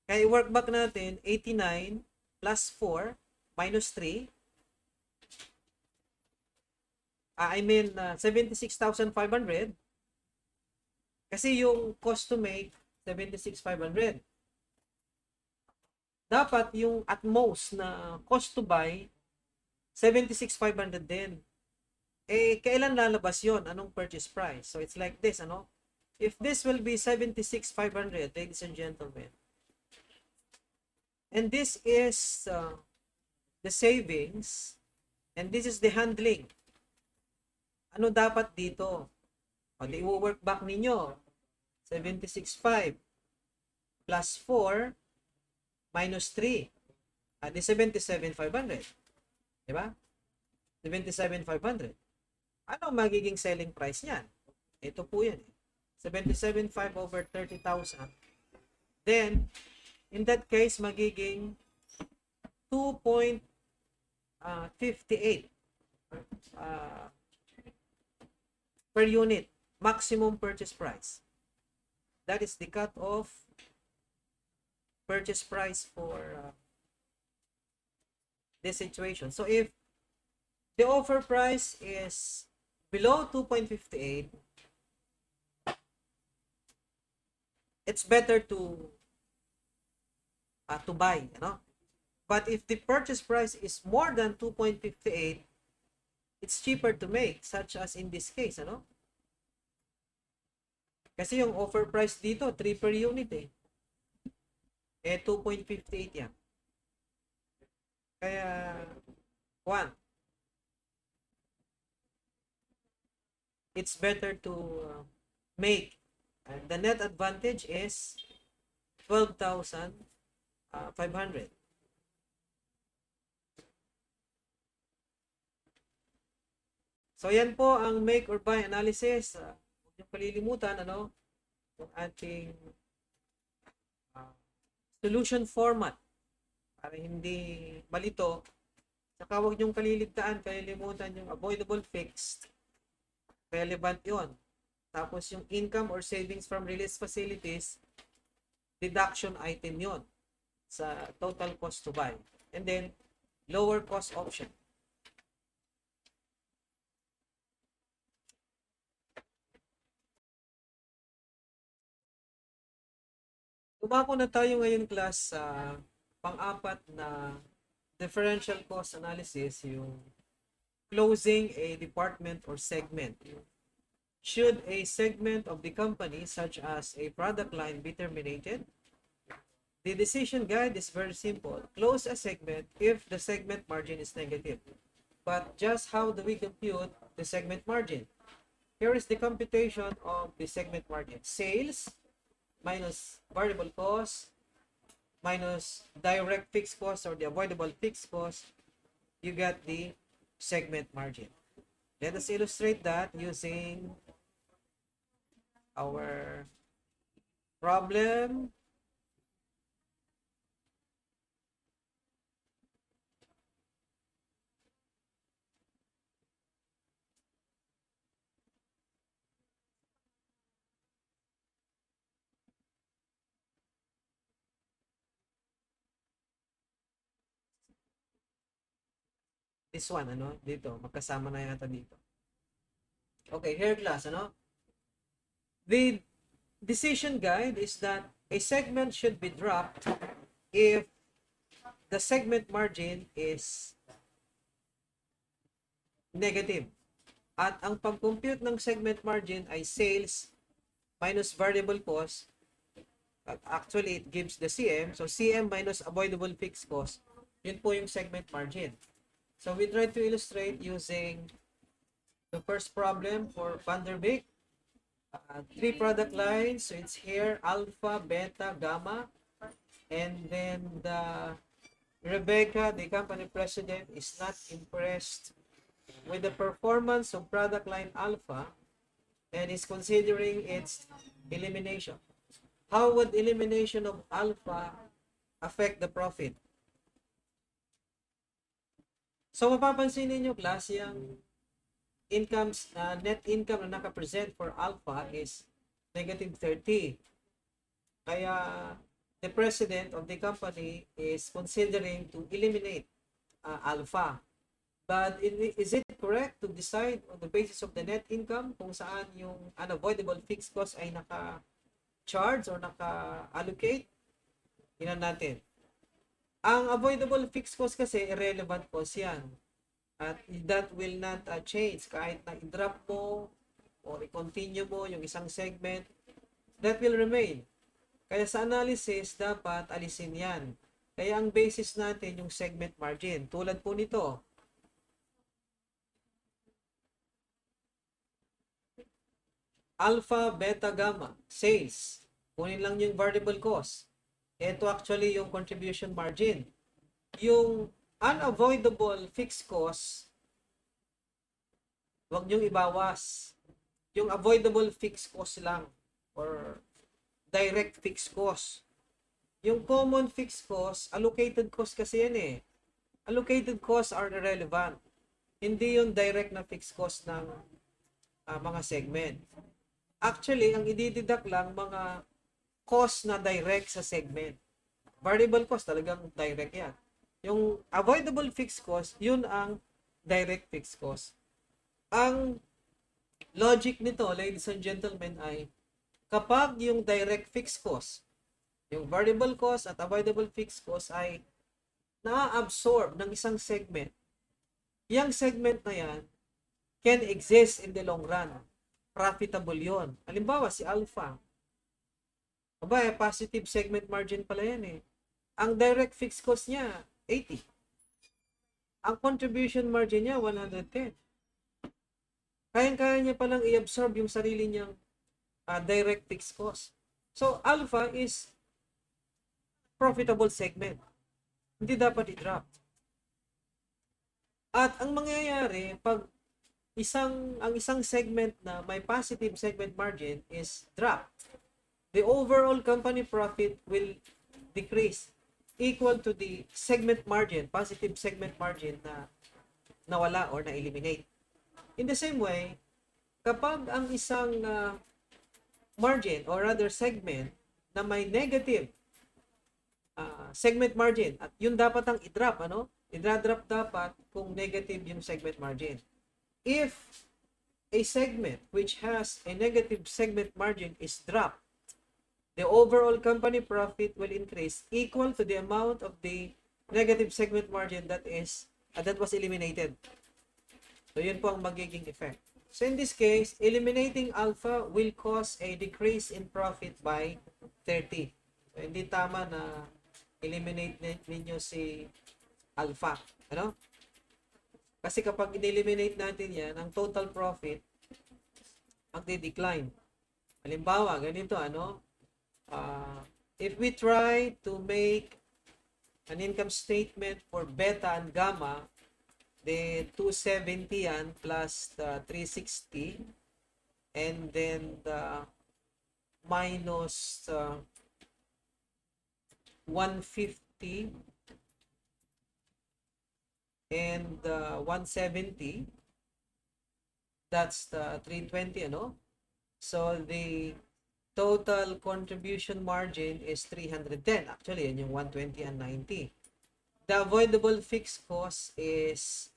Kaya i-work back natin, 89 plus 4 minus 3. 76,500. Kasi yung cost to make, 76,500. Dapat yung at most na cost to buy, 76,500 din. Eh, kailan lalabas yon? Anong purchase price? So, it's like this, ano? If this will be 76,500, ladies and gentlemen, and this is the savings, and this is the handling, ano dapat dito? O, di i-work back ninyo. 76,500 plus 4 minus 3. Di 77,500. Diba? 77,500. Ano magiging selling price niyan? Ito po yan. 77,500 over 30,000. Then, in that case, magiging 2.58 per unit. Maximum purchase price. That is the cut-off purchase price for this situation. So if the offer price is below 2.58, it's better to buy, you know. But if the purchase price is more than 2.58, it's cheaper to make, such as in this case, ano? Kasi yung offer price dito, 3 per unit eh. 2.58 yan. Kaya, 1. It's better to make. The net advantage is 12,500. So yan po ang make or buy analysis. Huwag niyo kalilimutan ano, yung ating solution format para hindi malito. Saka huwag niyong kalilimutan yung avoidable fixed. Relevant yon. Tapos yung income or savings from release facilities, deduction item yon sa total cost to buy. And then, lower cost option. Dumako na tayo ngayon class sa pang-apat na differential cost analysis, yung closing a department or segment. Should a segment of the company, such as a product line, be terminated? The decision guide is very simple. Close a segment if the segment margin is negative. But just how do we compute the segment margin? Here is the computation of the segment margin. Sales minus variable cost minus direct fixed cost or the avoidable fixed cost, you get the segment margin. Let us illustrate that using our problem. This one, ano, dito, magkasama na yata dito. Okay, here class, ano? The decision guide is that a segment should be dropped if the segment margin is negative. At ang pag-compute ng segment margin ay sales minus variable cost. Actually, it gives the CM. So, CM minus avoidable fixed cost. Yun po yung segment margin. So, we try to illustrate using the first problem for Van der Beek. 3 product lines. So, it's here, alpha, beta, gamma. And then, Rebecca, the company president, is not impressed with the performance of product line alpha and is considering its elimination. How would elimination of alpha affect the profit? So, mapapansin ninyo, class, yung incomes, net income na nakapresent for alpha is negative 30. Kaya, the president of the company is considering to eliminate alpha. But is it correct to decide on the basis of the net income kung saan yung unavoidable fixed cost ay naka-charge or naka-allocate? Tingnan natin. Ang avoidable fixed cost kasi irrelevant cost yan. At that will not change kahit na i-drop mo or i-continue mo yung isang segment, that will remain. Kaya sa analysis, dapat alisin yan. Kaya ang basis natin yung segment margin. Tulad po nito, alpha, beta, gamma, sales. Kunin lang yung variable cost. Ito actually yung contribution margin. Yung unavoidable fixed cost, huwag niyong ibawas. Yung avoidable fixed cost lang or direct fixed cost. Yung common fixed cost, allocated cost kasi yan eh. Allocated costs are irrelevant. Hindi yung direct na fixed cost ng mga segment. Actually, ang i-deduct lang mga cost na direct sa segment. Variable cost talagang direct yan. Yung avoidable fixed cost, yun ang direct fixed cost. Ang logic nito, ladies and gentlemen, ay kapag yung direct fixed cost, yung variable cost at avoidable fixed cost ay na-absorb ng isang segment, yung segment na yan can exist in the long run. Profitable yon. Halimbawa, si Alpha. Aba, positive segment margin pala yan eh. Ang direct fixed cost niya, 80. ang contribution margin niya 110. Kaya-kaya niya palang i-absorb yung sarili niyang direct fixed cost. So, alpha is profitable segment. Hindi dapat i-drop. At ang mangyayari, pag ang isang segment na may positive segment margin is drop, the overall company profit will decrease equal to the segment margin, positive segment margin na nawala or na-eliminate. In the same way, kapag ang isang margin or rather segment na may negative segment margin, at yun dapat ang i-drop, i-drop dapat kung negative yung segment margin. If a segment which has a negative segment margin is dropped, the overall company profit will increase equal to the amount of the negative segment margin that was eliminated. So yun po ang magiging effect. So in this case, eliminating alpha will cause a decrease in profit by 30. So hindi tama na eliminate ninyo si alpha. Kasi kapag in-eliminate natin yan, ang total profit magdi-decline. Halimbawa, ganito, if we try to make an income statement for beta and gamma, the 270 yan plus the 360 and then the minus 150 and 170, that's the 320, so the total contribution margin is 310. Actually, yan yung 120 and 90. The avoidable fixed cost is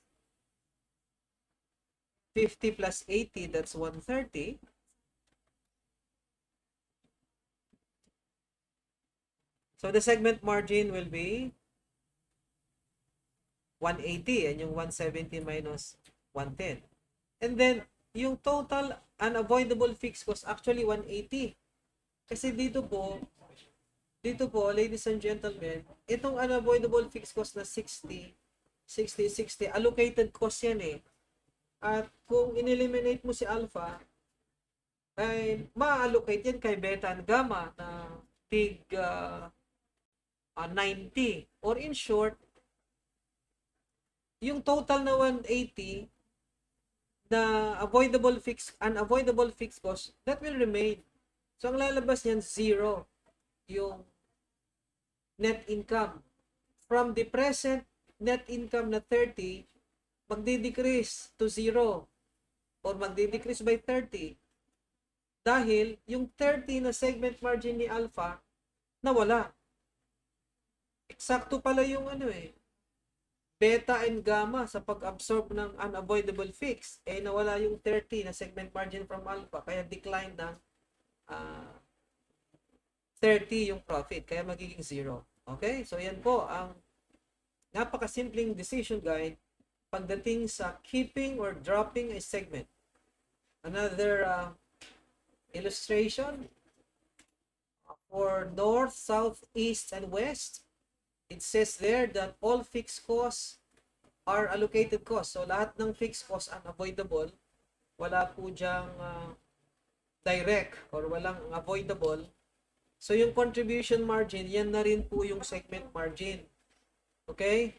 50 plus 80, that's 130. So the segment margin will be 180, and yung 170 minus 110. And then, yung total unavoidable fixed cost, actually 180. Kasi dito po, ladies and gentlemen, itong unavoidable fixed cost na 60, allocated cost yan eh. At kung in-eliminate mo si alpha, ay ma-allocate yan kay beta and gamma na big 90. Or in short, yung total na 180 na unavoidable fixed cost, that will remain. So ang lalabas niyan, 0 yung net income. From the present net income na 30, magdi-decrease to 0 or magdi-decrease by 30 dahil yung 30 na segment margin ni alpha nawala. Eksakto pala yung beta and gamma sa pag-absorb ng unavoidable fix. Nawala yung 30 na segment margin from alpha, kaya decline ng 30 yung profit, kaya magiging 0. Okay? So yan po ang napakasimpleng decision guide pagdating sa keeping or dropping a segment. Another illustration for north, south, east, and west. It says there that all fixed costs are allocated costs. So lahat ng fixed costs unavoidable. Wala po diyang direct or walang avoidable. So yung contribution margin, yan na rin po yung segment margin. Okay?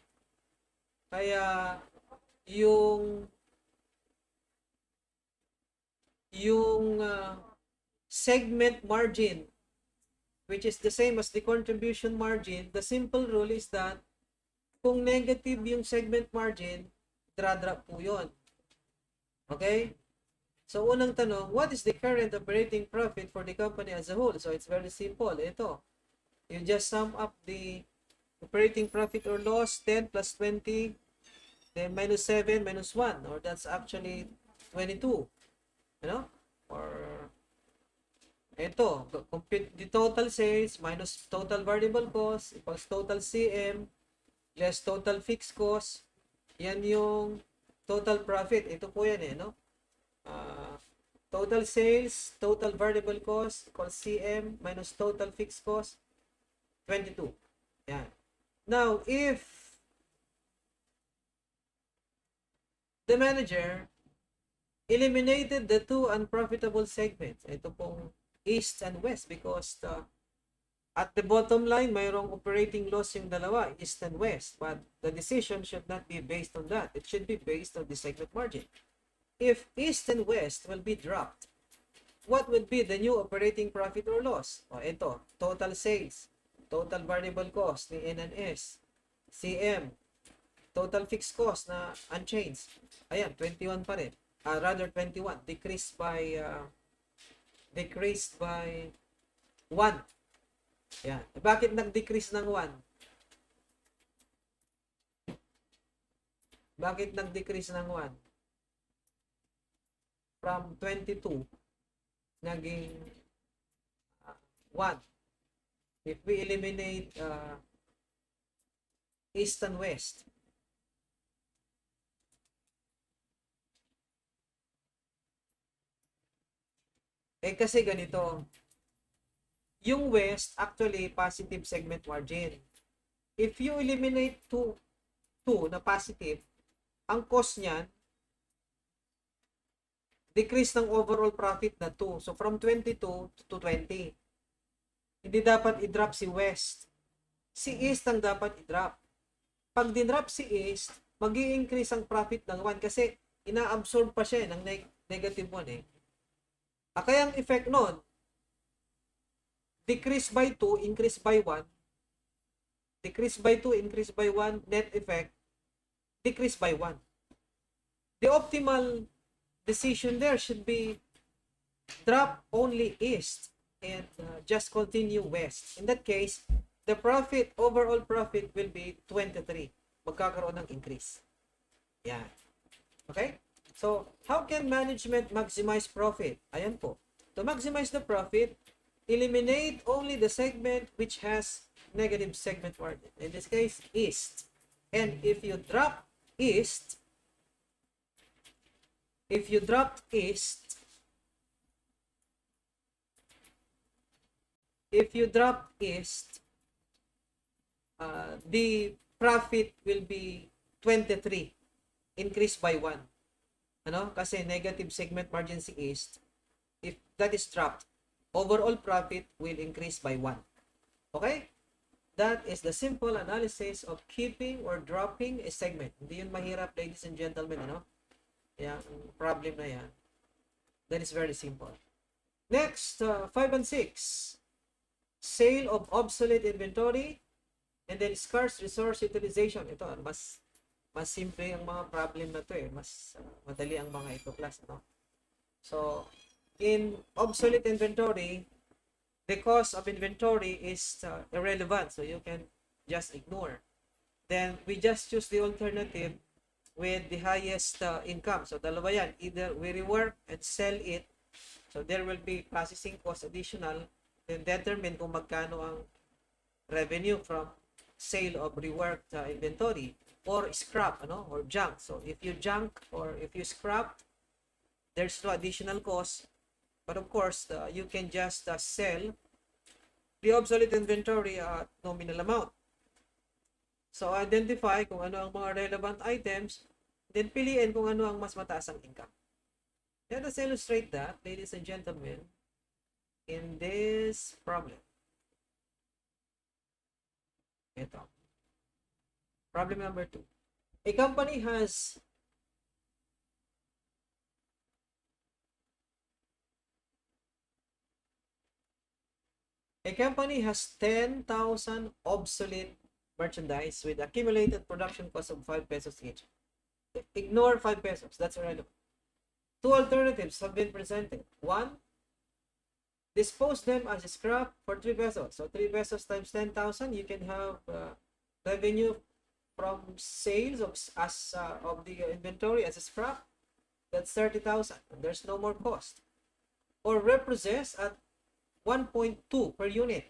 Kaya yung segment margin, which is the same as the contribution margin, the simple rule is that kung negative yung segment margin, drop po yun. Okay? So, unang tanong, what is the current operating profit for the company as a whole? So, it's very simple. Ito, you just sum up the operating profit or loss, 10 plus 20, then minus 7 minus 1, or that's actually 22. Or ito, compute the total sales minus total variable cost equals total CM less total fixed cost. Yan yung total profit. Ito po yan total sales, total variable cost equals CM minus total fixed cost, 22. Yan. Now, if the manager eliminated the two unprofitable segments. Ito pong East and West, because at the bottom line, mayroong operating loss yung dalawa, East and West. But the decision should not be based on that. It should be based on the segment margin. If East and West will be dropped, what would be the new operating profit or loss? O ito, total sales, total variable cost ni N&S, CM, total fixed cost na unchanged. Ayan, 21 pa rin. Rather 21, decreased by 1. Yan. Bakit nag-decrease ng 1? Bakit nag-decrease ng 1? From 22, naging 1. If we eliminate East and West, kasi ganito, yung West, actually, positive segment margin. If you eliminate 2 na positive, ang cost niyan, decrease ng overall profit na 2. So, from 22 to 20. Hindi dapat i-drop si West. Si East ang dapat i-drop. Pag dinrop si East, mag-i-increase ang profit ng 1 kasi ina-absorb pa siya ng negative 1 eh. Kaya ang effect nun, decrease by 2, increase by 1. Decrease by 2, increase by 1, net effect, decrease by 1. The optimal decision there should be drop only East and just continue West. In that case, the profit, overall profit will be 23. Magkakaroon ng increase. Yan. Okay? So, how can management maximize profit? Ayan po. To maximize the profit, eliminate only the segment which has negative segment margin. In this case, East. And if you drop East, the profit will be 23, increased by 1. Ano? Kasi negative segment margin si East. If that is dropped, overall profit will increase by 1. Okay? That is the simple analysis of keeping or dropping a segment. Hindi yun mahirap, ladies and gentlemen. Ano? Yung problem na yan. That is very simple. Next, 5 and 6. Sale of obsolete inventory and then scarce resource utilization. Ito, mas simple ang mga problem na to eh. Mas madali ang mga ito class. No? So, in obsolete inventory, the cost of inventory is irrelevant. So, you can just ignore. Then, we just choose the alternative with the highest income. So, dalawa yan. Either we rework and sell it. So, there will be processing cost additional. Then, determine kung magkano ang revenue from sale of reworked inventory. Or scrap, or junk. So, if you junk or if you scrap, there's no additional cost. But of course, you can just sell the obsolete inventory at nominal amount. So, identify kung ano ang mga relevant items, then piliin kung ano ang mas mataas ang income. Let us illustrate that, ladies and gentlemen, in this problem. Ito. Problem number 2. A company has A company has 10,000 obsolete merchandise with accumulated production cost of 5 pesos each. Ignore 5 pesos. That's irrelevant. 2 alternatives have been presented. 1, dispose them as scrap for 3 pesos. So 3 pesos times 10,000, you can have revenue from sales of the inventory as a scrap. That's 30,000. There's no more cost. Or reprocess at 1.2 per unit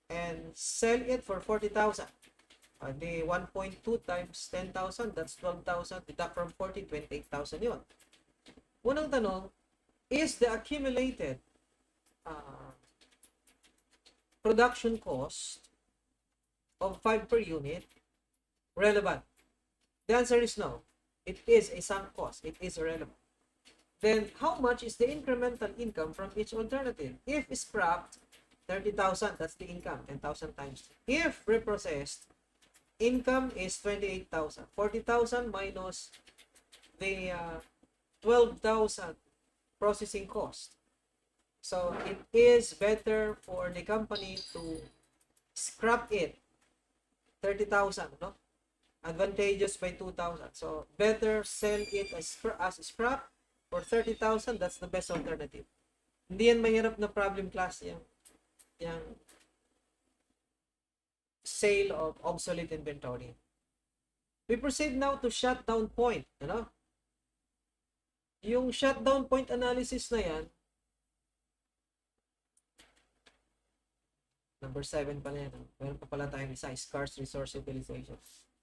and sell it for 40,000. The 1.2 times 10,000, that's 12,000. Deduct from 40, 28,000 yun. Unang tanong, is the accumulated production cost of 5 per unit relevant? The answer is no. It is a sunk cost. It is irrelevant. Then how much is the incremental income from each alternative? If scrapped, 30,000, that's the income, 10,000 times. If reprocessed, income is 28,000. 40,000 minus the 12,000 processing cost. So it is better for the company to scrap it 30,000, no? Advantageous by 2,000. So better sell it as scrap for 30,000. That's the best alternative. Hindi yan mahirap na problem class yung sale of obsolete inventory. We proceed now to shutdown point, Yung shutdown point analysis na yan, number 7 pala yan. Meron pa pala tayong isa, scarce resource utilization.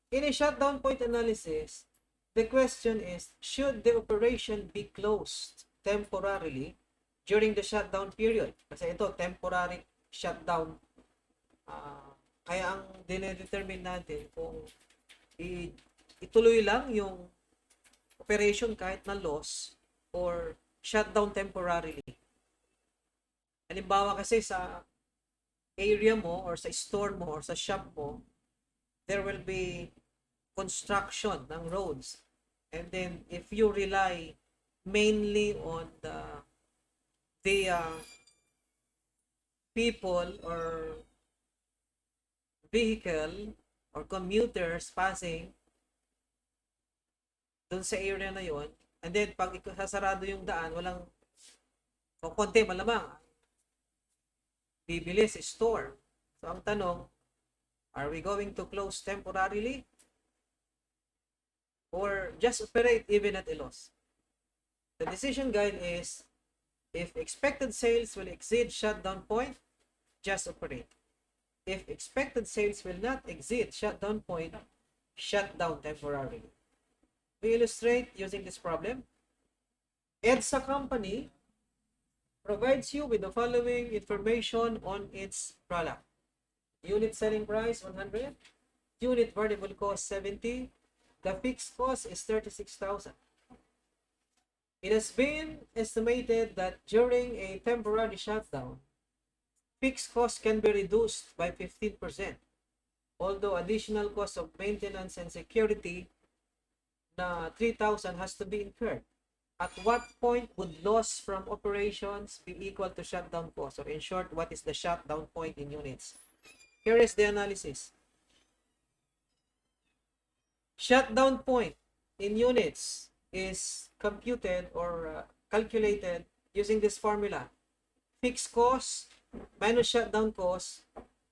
In a shutdown point analysis, the question is, should the operation be closed temporarily during the shutdown period? Kasi ito, temporary shutdown. Kaya ang dinedetermine natin kung ituloy lang yung operation kahit na loss or shutdown temporarily. Halimbawa kasi sa area mo or sa store mo or sa shop mo, there will be construction ng roads. And then if you rely mainly on the people or vehicle or commuters passing dun sa area na yon, and then pag sasarado yung daan, walang o konti malamang bibili sa store. So ang tanong, are we going to close temporarily or just operate even at a loss? The decision guide is, if expected sales will exceed shutdown point, just operate. If expected sales will not exceed shutdown point, shut down temporarily. We illustrate using this problem. EDSA company provides you with the following information on its product. Unit selling price 100, unit variable cost 70, the fixed cost is 36,000. It has been estimated that during a temporary shutdown, fixed costs can be reduced by 15%, although additional cost of maintenance and security na 3,000 has to be incurred. At what point would loss from operations be equal to shutdown cost? Or in short, what is the shutdown point in units? Here is the analysis. Shutdown point in units is computed or calculated using this formula. Fixed cost minus shutdown cost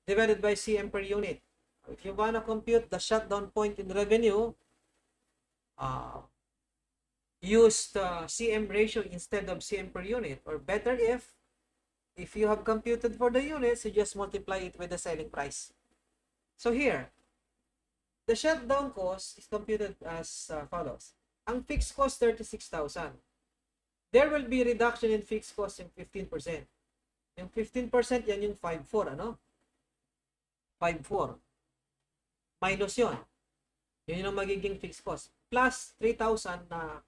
divided by CM per unit. If you want to compute the shutdown point in revenue, use the CM ratio instead of CM per unit, or better if you have computed for the units, you just multiply it with the selling price. So here, the shutdown cost is computed as follows. Ang fixed cost 36,000. There will be reduction in fixed cost in 15%. Yung 15% yan yung 5,400, ano? 5,400. Minus yon. Yun yung magiging fixed cost. Plus 3,000 na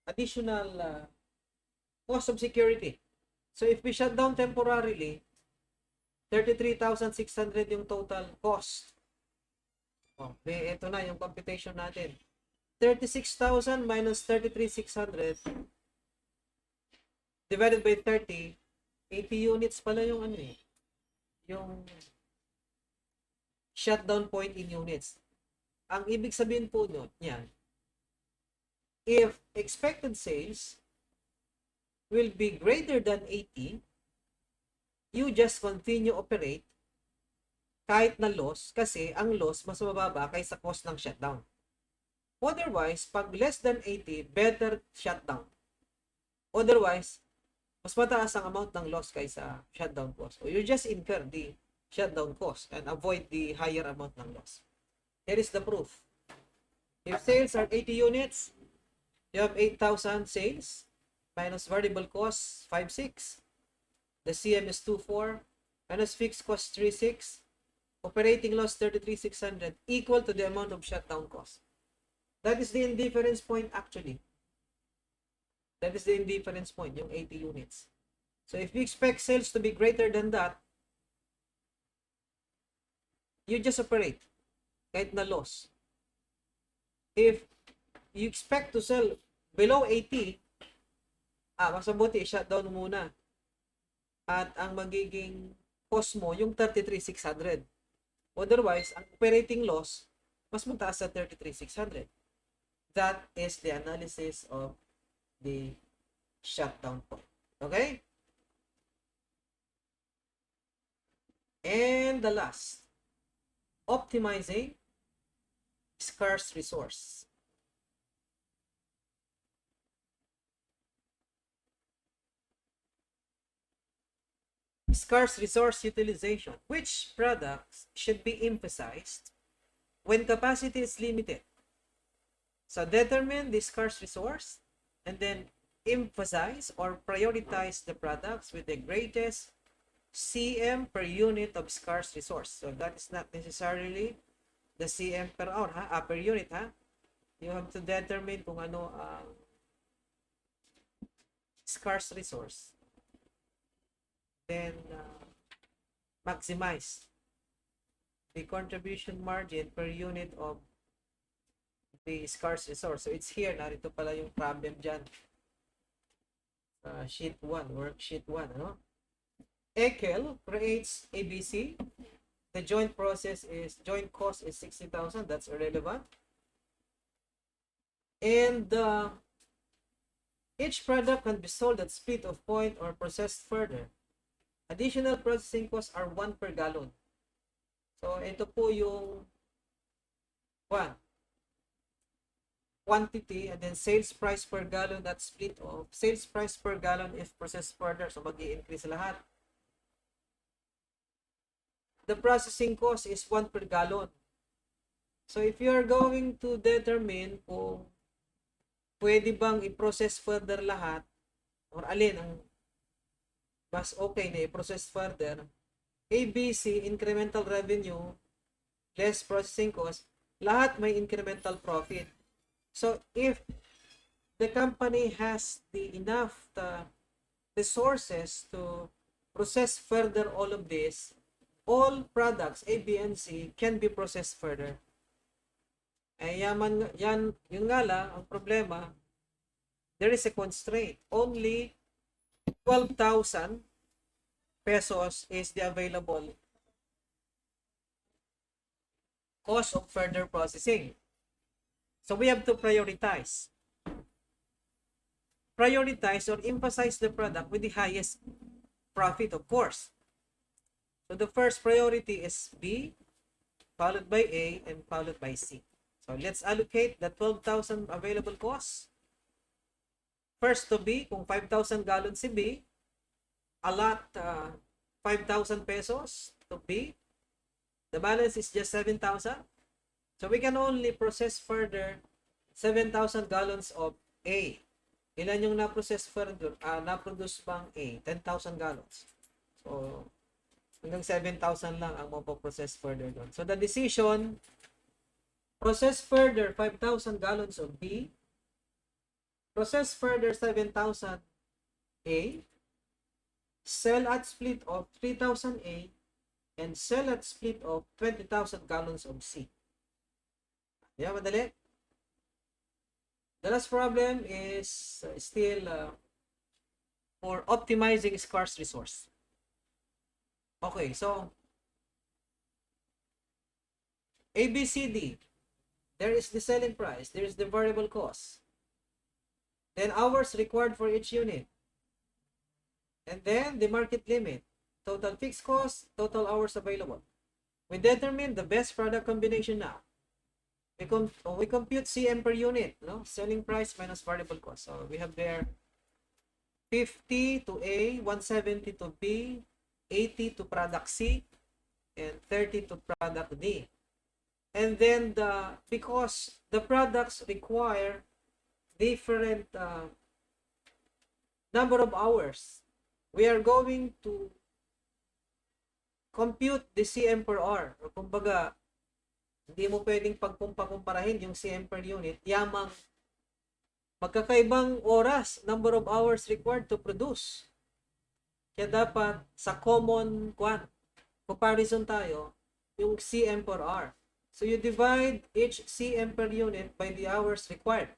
additional cost of security. So if we shut down temporarily, 33,600 yung total cost. Okay, ito na yung computation natin. 36,000 minus 33,600 divided by 30, 80 units pala yung yung shutdown point in units. Ang ibig sabihin po niyan, if expected sales will be greater than 80, you just continue operate kahit na loss, kasi ang loss mas mababa kaysa cost ng shutdown. Otherwise, pag less than 80, better shutdown. Otherwise, mas mataas ang amount ng loss kaysa shutdown cost. So you just incur the shutdown cost and avoid the higher amount ng loss. Here is the proof. If sales are 80 units, you have 8,000 sales minus variable cost 5,600. The CM is 2,400 minus fixed cost 3,600. Operating loss 33,600 equal to the amount of shutdown cost. That is the indifference point actually. That is the indifference point, yung 80 units. So if you expect sales to be greater than that, you just operate kahit na loss. If you expect to sell below 80, mas mabuti shutdown muna. At ang magiging cost mo, yung 33,600. Otherwise, ang operating loss, mas mataas sa 33,600. That is the analysis of the shutdown point. Okay? And the last, optimizing scarce resource. Scarce resource utilization. Which products should be emphasized when capacity is limited? So determine the scarce resource and then emphasize or prioritize the products with the greatest CM per unit of scarce resource. So that is not necessarily the CM per hour, per unit, You have to determine kung ano ang scarce resource. Then maximize the contribution margin per unit of the scarce resource. So it's here, narito pala yung problem dyan. Sheet 1, worksheet 1, ano? Ekel creates ABC. The joint cost is 60,000. That's irrelevant. And each product can be sold at split of point or processed further. Additional processing costs are 1 per gallon. So ito po yung 1 quantity and then sales price per gallon, that split of sales price per gallon if processed further. So mag-i-increase lahat. The processing cost is 1 per gallon. So if you are going to determine kung pwede bang i-process further lahat or alin ang mas okay na i-process further, ABC, incremental revenue, less processing cost, lahat may incremental profit. So if the company has the enough resources to process further all of this, all products A, B, and C can be processed further. Ay yan, yung nga lang, ang problema, there is a constraint. Only 12,000 pesos is the available cost of further processing. So we have to prioritize. Prioritize or emphasize the product with the highest profit, of course. So the first priority is B, followed by A, and followed by C. So let's allocate the 12,000 available costs. First to B, kung 5,000 gallons si B, allot 5,000 pesos to B. The balance is just 7,000. So we can only process further 7,000 gallons of A. Ilan yung na-process further? Na-produce pang A? 10,000 gallons. So, hanggang 7,000 lang ang mapoprocess further doon. So the decision, process further 5,000 gallons of B, process further 7,000 A, sell at split of 3,000 A, and sell at split of 20,000 gallons of C. Yeah, madali. The last problem is still for optimizing scarce resource. Okay, so A, B, C, D. There is the selling price. There is the variable cost. Then hours required for each unit. And then the market limit. Total fixed cost, total hours available. We determine the best product combination now. We compute CM per unit, no? Selling price minus variable cost. So we have there 50 to A, 170 to B, 80 to product C, and 30 to product D. And then because the products require different number of hours, we are going to compute the CM per hour. O kumbaga, Hindi mo pwedeng pagkumparahin yung CM per unit, yamang magkakaibang oras, number of hours required to produce. Kaya dapat sa common comparison tayo, yung CM per hour. So you divide each CM per unit by the hours required.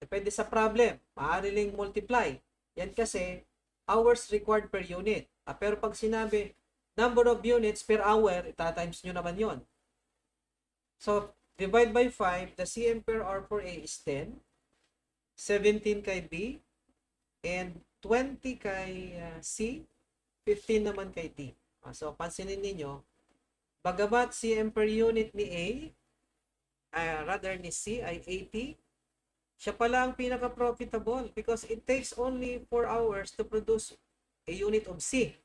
Depende sa problem, maaari ring multiply. Yan kasi hours required per unit. Pero pag sinabi number of units per hour, itatimes nyo naman yon. So divide by 5, the CM per hour for A is 10, 17 kay B, and 20 kay C, 15 naman kay D. So pansinin ninyo, bagamat CM per unit ni A, rather ni C ay 80, siya pala ang pinaka-profitable because it takes only 4 hours to produce a unit of C.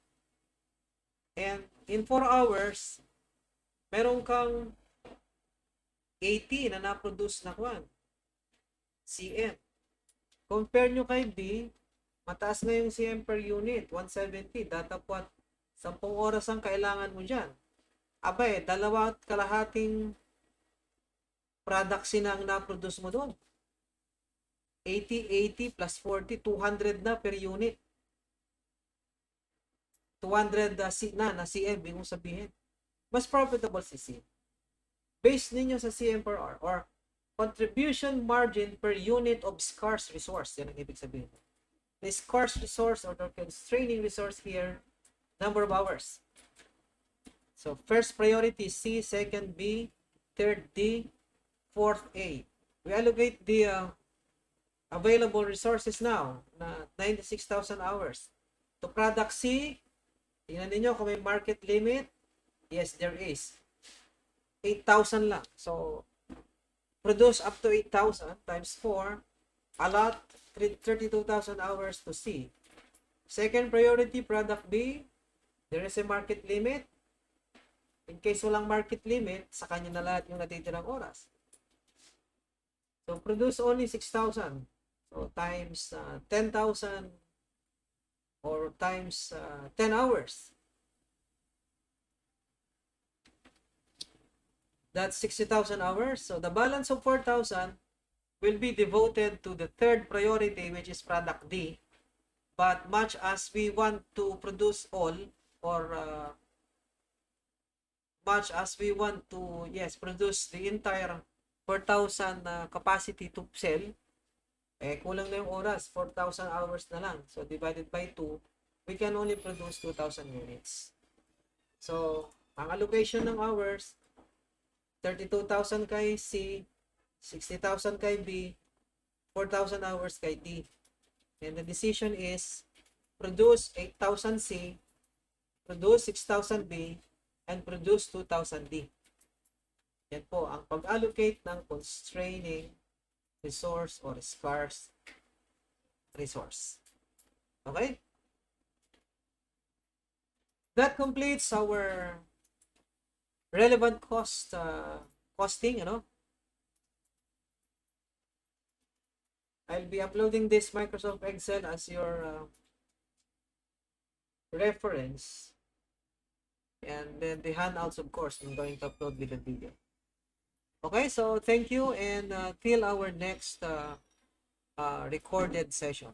And in 4 hours, meron kang 80 na na-produce na CM. Compare nyo kay B, mataas na yung CM per unit, 170. Datapwat 10 oras ang kailangan mo dyan. Abay, 2.5 products na ang na-produce mo doon. 80 plus 40, 200 na per unit. 200 na CM, yung sabihin. Mas profitable si C. Base ninyo sa CM per hour or contribution margin per unit of scarce resource. Yan ang ibig sabihin. The scarce resource or the constraining resource here, number of hours. So first priority C, second B, third D, fourth A. We allocate the available resources now na 96,000 hours. To product C, tingnan niyo kung may market limit. Yes, there is. 8,000 lang. So, produce up to 8,000 times 4, allot 32,000 hours to C. Second priority, product B, there is a market limit. In case walang market limit, sa kanya na lahat yung natitirang oras. So, produce only 6,000. So, times 10,000 or times 10 hours. That's 60,000 hours. So, the balance of 4,000 will be devoted to the third priority, which is product D. But much as we want to produce all, or much as we want to, produce the entire 4,000 capacity to sell, kulang na yung oras, 4,000 hours na lang. So, divided by 2, we can only produce 2,000 units. So, ang allocation ng hours, 32,000 kay C, 60,000 kay B, 4,000 hours kay D. And the decision is produce 8,000 C, produce 6,000 B, and produce 2,000 D. Yan po ang pag-allocate ng constraining resource or scarce resource. Okay? That completes our relevant costing, I'll be uploading this Microsoft Excel as your reference, and then the handouts, of course, I'm going to upload with the video. Okay, so thank you, and till our next recorded session.